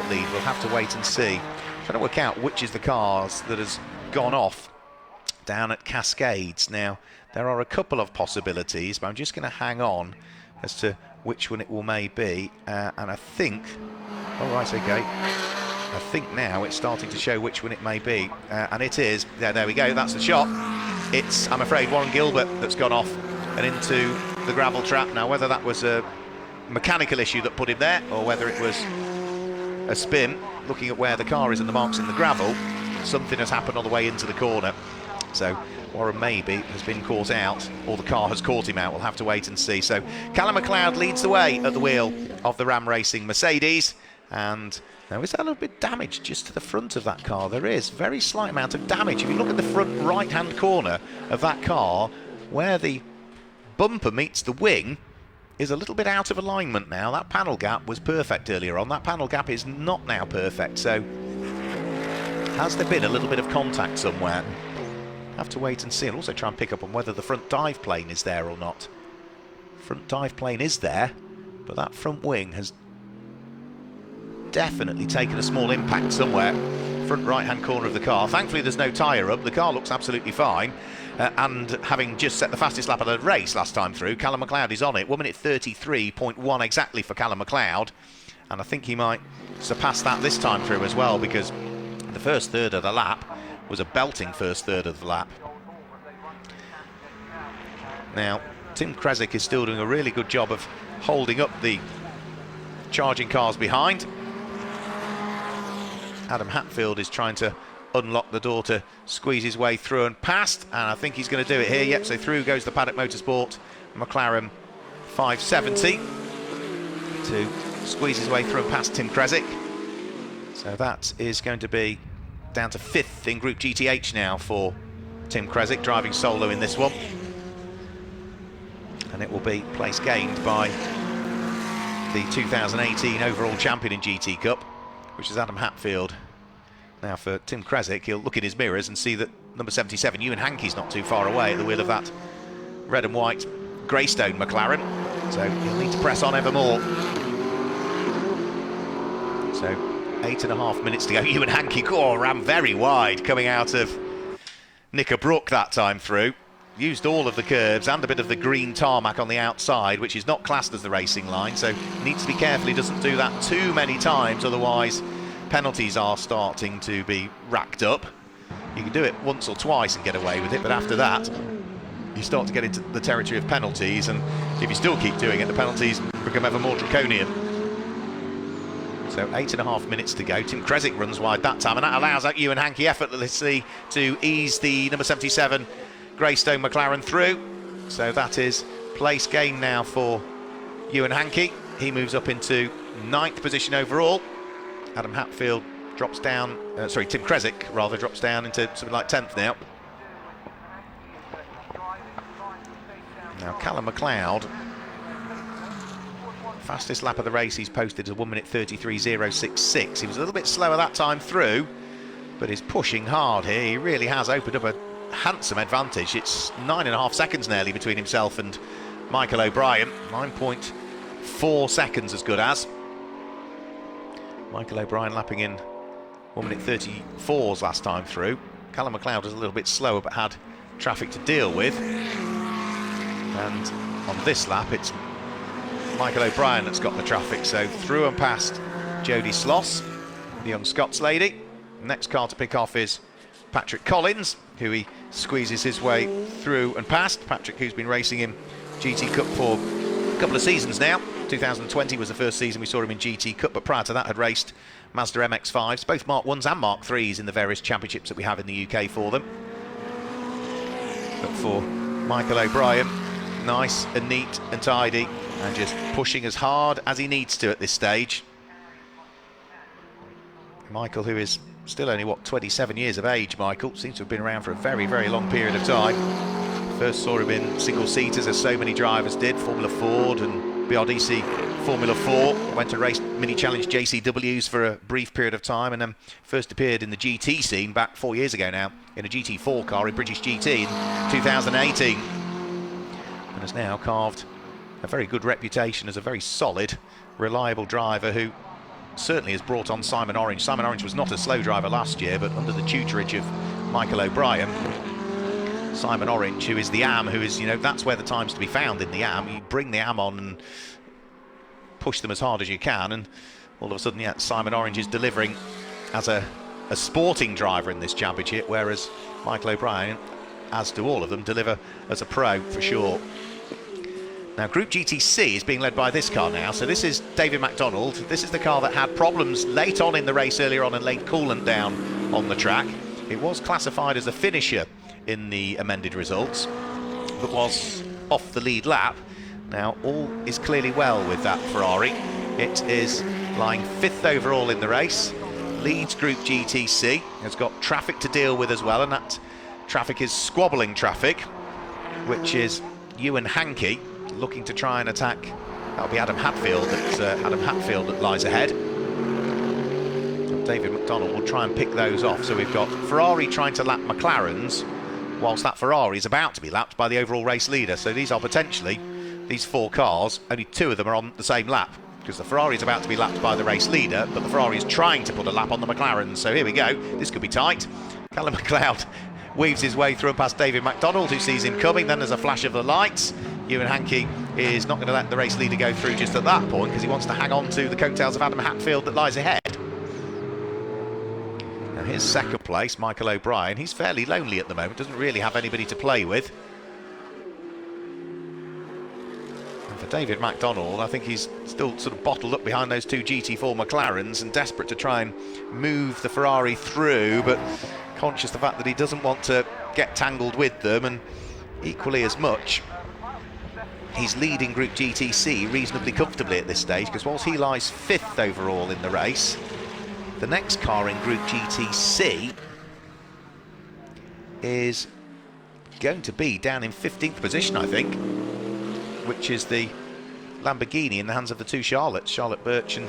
lead. We'll have to wait and see. Trying to work out which is the cars that has gone off down at Cascades. Now there are a couple of possibilities, but I'm just going to hang on as to which one it will may be, and I think, all right, okay, I think now it's starting to show which one it may be, and it is, there we go, that's the shot. It's, I'm afraid, Warren Gilbert that's gone off and into the gravel trap. Now whether that was a mechanical issue that put him there or whether it was a spin, looking at where the car is and the marks in the gravel, something has happened on the way into the corner. So Warren maybe has been caught out, or the car has caught him out. We'll have to wait and see. So Callum McLeod leads the way at the wheel of the Ram Racing Mercedes, and now is that a little bit damaged just to the front of that car? There is very slight amount of damage. If you look at the front right hand corner of that car, where the bumper meets the wing is a little bit out of alignment now. That panel gap was perfect earlier on. That panel gap is not now perfect. So has there been a little bit of contact somewhere? Have to wait and see, and also try and pick up on whether the front dive plane is there or not. Front dive plane is there, but that front wing has definitely taken a small impact somewhere. Front right hand corner of the car. Thankfully there's no tyre up, the car looks absolutely fine, and having just set the fastest lap of the race last time through, Callum McLeod is on it. 1 minute 33.1 exactly for Callum McLeod, and I think he might surpass that this time through as well, because the first third of the lap was a belting first third of the lap. Now Tim Kresick is still doing a really good job of holding up the charging cars behind. Adam Hatfield is trying to unlock the door to squeeze his way through and past, and I think he's going to do it here. Yep, so through goes the Paddock Motorsport McLaren 570 to squeeze his way through and past Tim Kresick. So that is going to be down to 5th in Group GTH now for Tim Kresick, driving solo in this one. And it will be place gained by the 2018 overall champion in GT Cup, which is Adam Hatfield. Now for Tim Kresick, he'll look in his mirrors and see that number 77, Ewan Hankey's not too far away at the wheel of that red and white Greystone McLaren. So he'll need to press on ever more. So 8.5 minutes to go. Ewan Hankey ran very wide coming out of Knickerbrook that time through. Used all of the curbs and a bit of the green tarmac on the outside, which is not classed as the racing line, so needs to be careful he doesn't do that too many times, otherwise penalties are starting to be racked up. You can do it once or twice and get away with it, but after that you start to get into the territory of penalties, and if you still keep doing it, the penalties become ever more draconian. So 8.5 minutes to go. Tim Kresick runs wide that time, and that allows that Ewan Hankey effortlessly to ease the number 77 Greystone McLaren through. So that is place gain now for Ewan Hankey. He moves up into 9th position overall. Adam Hatfield drops down, Tim Kresick rather drops down into something like 10th now. Now Callum McLeod, fastest lap of the race he's posted is 1 minute 33.066. He was a little bit slower that time through, but is pushing hard here. He really has opened up a handsome advantage. It's 9.5 seconds nearly between himself and Michael O'Brien. 9.4 seconds as good as. Michael O'Brien lapping in 1 minute 34s last time through. Callum McLeod was a little bit slower but had traffic to deal with. And on this lap it's Michael O'Brien that's got the traffic, so through and past Jodie Sloss, the young Scots lady. Next car to pick off is Patrick Collins, who he squeezes his way through and past. Patrick, who's been racing in GT Cup for a couple of seasons now. 2020 was the first season we saw him in GT Cup, but prior to that had raced Mazda MX-5s, both Mark 1s and Mark 3s in the various championships that we have in the UK for them. But for Michael O'Brien, nice and neat and tidy, and just pushing as hard as he needs to at this stage. Michael, who is still only, what, 27 years of age, Michael, seems to have been around for a very, very long period of time. First saw him in single-seaters, as so many drivers did, Formula Ford and BRDC Formula 4. Went and raced Mini Challenge JCWs for a brief period of time, and then first appeared in the GT scene back 4 years ago now, in a GT4 car in British GT in 2018. And has now carved a very good reputation as a very solid, reliable driver who certainly has brought on Simon Orange. Simon Orange was not a slow driver last year, but under the tutorage of Michael O'Brien, Simon Orange, who is the AM, who is, you know, that's where the time's to be found in the AM. You bring the AM on and push them as hard as you can, and all of a sudden, yeah, Simon Orange is delivering as a sporting driver in this championship, whereas Michael O'Brien, as do all of them, deliver as a pro for sure. Now, Group GTC is being led by this car now, so this is David MacDonald. This is the car that had problems late on in the race earlier on and laid coolant down on the track. It was classified as a finisher in the amended results, but was off the lead lap. Now, all is clearly well with that Ferrari. It is lying 5th overall in the race, leads Group GTC, has got traffic to deal with as well, and that traffic is squabbling traffic, which is Ewan Hankey looking to try and attack. That'll be Adam Hatfield that lies ahead. And David MacDonald will try and pick those off. So we've got Ferrari trying to lap McLaren's, whilst that Ferrari is about to be lapped by the overall race leader. So these are potentially, these 4 cars, only 2 of them are on the same lap, because the Ferrari is about to be lapped by the race leader, but the Ferrari is trying to put a lap on the McLaren. So here we go, this could be tight. Callum McLeod weaves his way through and past David MacDonald, who sees him coming. Then there's a flash of the lights. Ewan Hankey is not going to let the race leader go through just at that point, because he wants to hang on to the coattails of Adam Hatfield that lies ahead. Now here's second place, Michael O'Brien. He's fairly lonely at the moment, doesn't really have anybody to play with. And for David MacDonald, I think he's still sort of bottled up behind those 2 GT4 McLarens and desperate to try and move the Ferrari through, but conscious of the fact that he doesn't want to get tangled with them, and equally as much, he's leading Group GTC reasonably comfortably at this stage, because whilst he lies 5th overall in the race, the next car in Group GTC is going to be down in 15th position, I think, which is the Lamborghini in the hands of the 2 Charlottes, Charlotte Birch and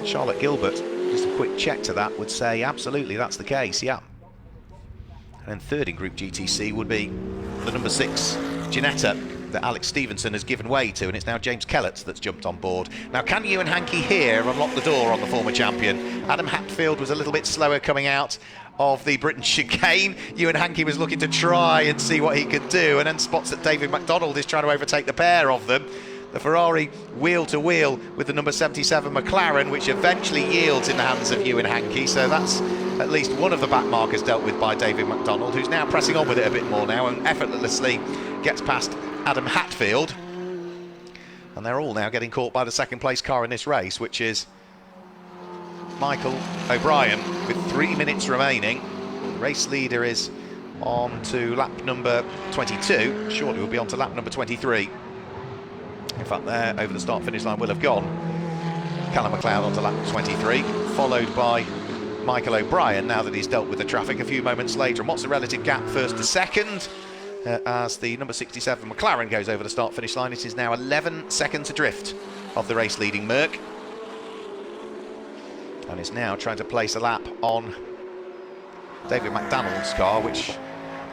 Charlotte Gilbert. Just a quick check to that would say absolutely that's the case, yeah. And then third in Group GTC would be the number 6 Ginetta that Alex Stevenson has given way to, and it's now James Kellett that's jumped on board. Now, can Ewan Hankey here unlock the door on the former champion? Adam Hatfield was a little bit slower coming out of the Britain chicane. Ewan Hankey was looking to try and see what he could do, and then spots that David MacDonald is trying to overtake the pair of them. The Ferrari wheel to wheel with the number 77 McLaren, which eventually yields in the hands of Ewan Hankey. So that's at least one of the back markers dealt with by David MacDonald, who's now pressing on with it a bit more now and effortlessly gets past Adam Hatfield. And they're all now getting caught by the second place car in this race, which is Michael O'Brien, with 3 minutes remaining. The race leader is on to lap number 22. Shortly we'll be on to lap number 23. In fact, there, over the start-finish line will have gone Callum McLeod onto lap 23, followed by Michael O'Brien, now that he's dealt with the traffic a few moments later. And what's the relative gap first to second? As the number 67 McLaren goes over the start-finish line, it is now 11 seconds adrift of the race-leading Merc. And is now trying to place a lap on David McDonald's car, which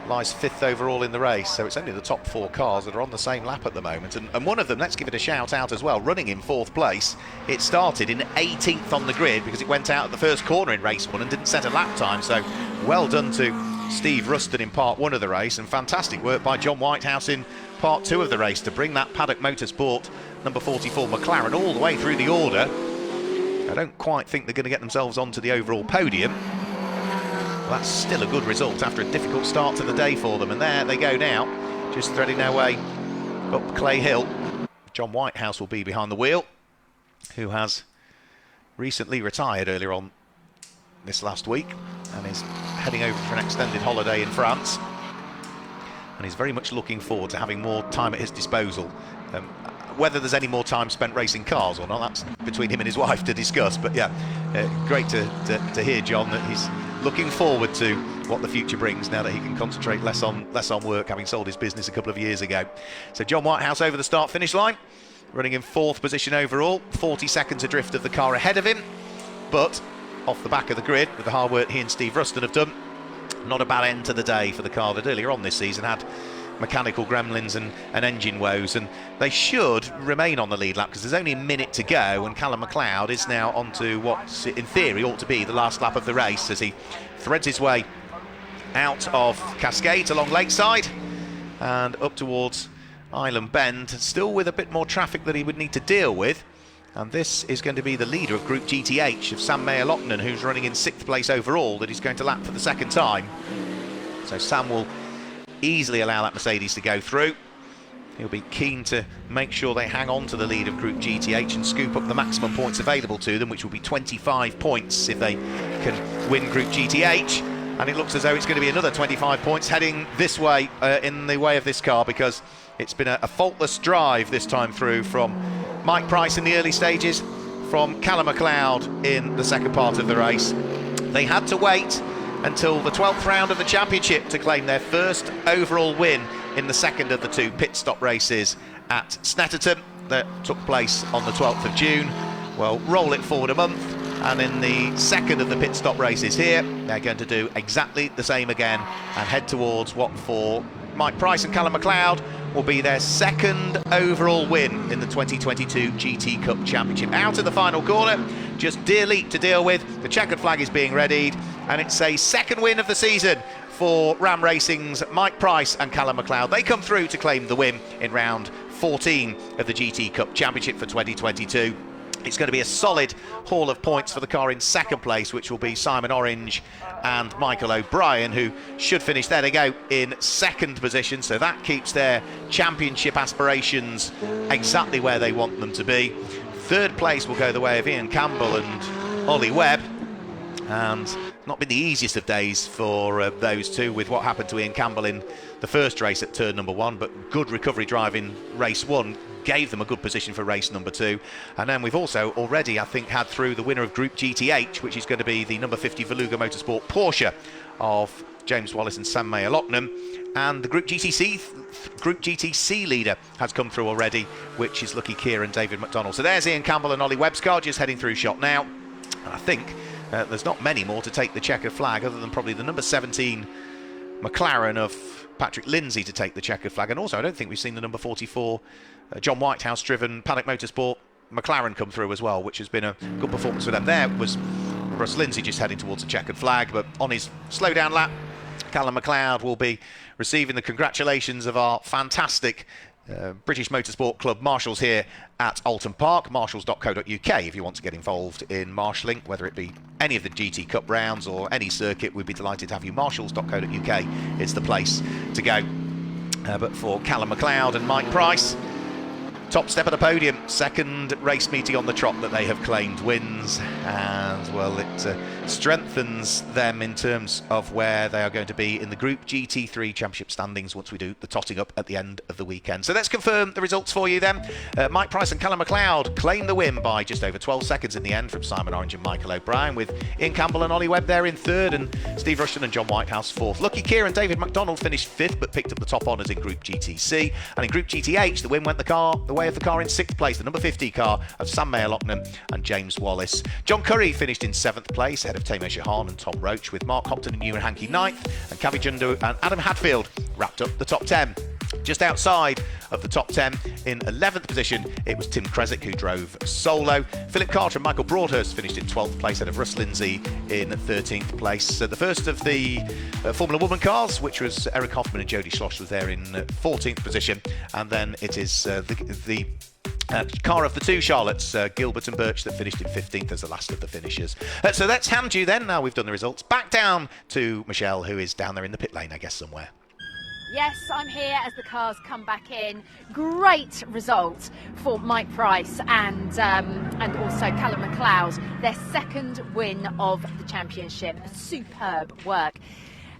lies 5th overall in the race. So it's only the top 4 cars that are on the same lap at the moment. And one of them, let's give it a shout out as well, running in 4th place. It started in 18th on the grid because it went out at the first corner in race 1 and didn't set a lap time. So well done to Steve Ruston in part 1 of the race, and fantastic work by John Whitehouse in part 2 of the race to bring that Paddock Motorsport number 44 McLaren all the way through the order. I don't quite think they're going to get themselves onto the overall podium. That's still a good result after a difficult start to the day for them, and there they go now, just threading their way up Clay Hill. John Whitehouse will be behind the wheel, who has recently retired earlier on this last week and is heading over for an extended holiday in France, and he's very much looking forward to having more time at his disposal. Whether there's any more time spent racing cars or not, that's between him and his wife to discuss, but yeah, great to hear, John, that he's looking forward to what the future brings now that he can concentrate less on work, having sold his business a couple of years ago. So John Whitehouse over the start finish line, running in 4th position overall, 40 seconds adrift of the car ahead of him, but off the back of the grid with the hard work he and Steve Ruston have done. Not a bad end to the day for the car that earlier on this season had mechanical gremlins and engine woes, and they should remain on the lead lap because there's only a minute to go, and Callum McLeod is now onto what in theory ought to be the last lap of the race as he threads his way out of Cascade along Lakeside and up towards Island Bend, still with a bit more traffic that he would need to deal with. And this is going to be the leader of Group GTH of Sam Mayer-Lochnan, who's running in 6th place overall, that he's going to lap for the second time. So Sam will easily allow that Mercedes to go through. He'll be keen to make sure they hang on to the lead of Group GTH and scoop up the maximum points available to them, which will be 25 points if they can win Group GTH. And it looks as though it's going to be another 25 points heading this way, in the way of this car, because it's been a faultless drive this time through from Mike Price in the early stages, from Callum McLeod in the second part of the race. They had to wait until the 12th round of the championship to claim their first overall win in the second of the 2 pit stop races at Snetterton that took place on the 12th of June. Well, roll it forward a month, and in the second of the pit stop races here, they're going to do exactly the same again and head towards what for Mike Price and Callum McLeod will be their second overall win in the 2022 GT Cup Championship. Out of the final corner, just Deer Leap to deal with. The checkered flag is being readied, and it's a second win of the season for Ram Racing's Mike Price and Callum McLeod. They come through to claim the win in round 14 of the GT Cup Championship for 2022. It's going to be a solid haul of points for the car in second place, which will be Simon Orange and Michael O'Brien, who should finish, there they go, in second position. So that keeps their championship aspirations exactly where they want them to be. Third place will go the way of Ian Campbell and Ollie Webb. And not been the easiest of days for those two, with what happened to Ian Campbell in the first race at turn number 1, but good recovery drive in race 1 gave them a good position for race number 2. And then we've also already, I think, had through the winner of Group GTH, which is going to be the number 50 Veluga Motorsport Porsche of James Wallace and Sam Mayer-Lochnan. And the Group GTC leader has come through already, which is Lucky Keir and David McDonald. So there's Ian Campbell and Ollie Webb's car just heading through shot now. And I think there's not many more to take the checkered flag, other than probably the number 17 McLaren of Patrick Lindsay to take the checkered flag. And also, I don't think we've seen the number 44 John Whitehouse driven Paddock Motorsport McLaren come through as well, which has been a good performance for them. There was Russ Lindsay just heading towards the checkered flag, but on his slow down lap, Callum McLeod will be receiving the congratulations of our fantastic British Motorsport Club marshals here at Oulton Park, marshals.co.uk. If you want to get involved in marshalling, whether it be any of the GT Cup rounds or any circuit, we'd be delighted to have you. Marshals.co.uk is the place to go. But for Callum McLeod and Mike Price, top step of the podium, second race meeting on the trot that they have claimed wins, and well, it strengthens them in terms of where they are going to be in the Group GT3 Championship standings once we do the totting up at the end of the weekend. So let's confirm the results for you then. Mike Price and Callum McLeod claim the win by just over 12 seconds in the end from Simon Orange and Michael O'Brien, with Ian Campbell and Ollie Webb there in third, and Steve Rushton and John Whitehouse fourth. Lucky Keir and David McDonald finished fifth, but picked up the top honours in Group GTC, and in Group GTH the win went the away of the car in 6th place, the number 50 car of Sam Mayer-Lochnan and James Wallace. John Curry finished in 7th place, ahead of Tamer Shahan and Tom Roach, with Mark Hopton and Ewan Hankey 9th, and Cavi Jundu and Adam Hadfield wrapped up the top 10. Just outside of the top 10, in 11th position, it was Tim Kresick who drove solo. Philip Carter and Michael Broadhurst finished in 12th place, ahead of Russ Lindsay in 13th place. The first of the Formula Woman cars, which was Eric Hoffman and Jodie Schloss, was there in 14th position. And then it is the car of the two Charlottes, Gilbert and Birch, that finished in 15th as the last of the finishers. So let's hand you then, now we've done the results, back down to Michelle, who is down there in the pit lane, I guess, somewhere. Yes, I'm here as the cars come back in. Great result for Mike Price and also Callum McLeod. Their second win of the championship. Superb work.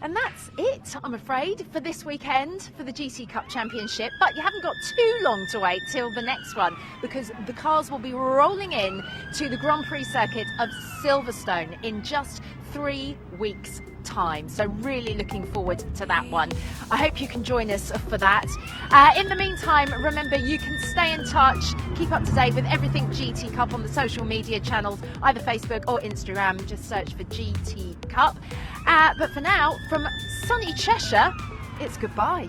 And that's it, I'm afraid, for this weekend for the GT Cup Championship. But you haven't got too long to wait till the next one, because the cars will be rolling in to the Grand Prix circuit of Silverstone in just 3 weeks' time. So really looking forward to that one. I hope you can join us for that. In the meantime, remember, you can stay in touch, keep up to date with everything GT Cup on the social media channels, either Facebook or Instagram. Just search for GT Cup. But for now, from sunny Cheshire, it's goodbye.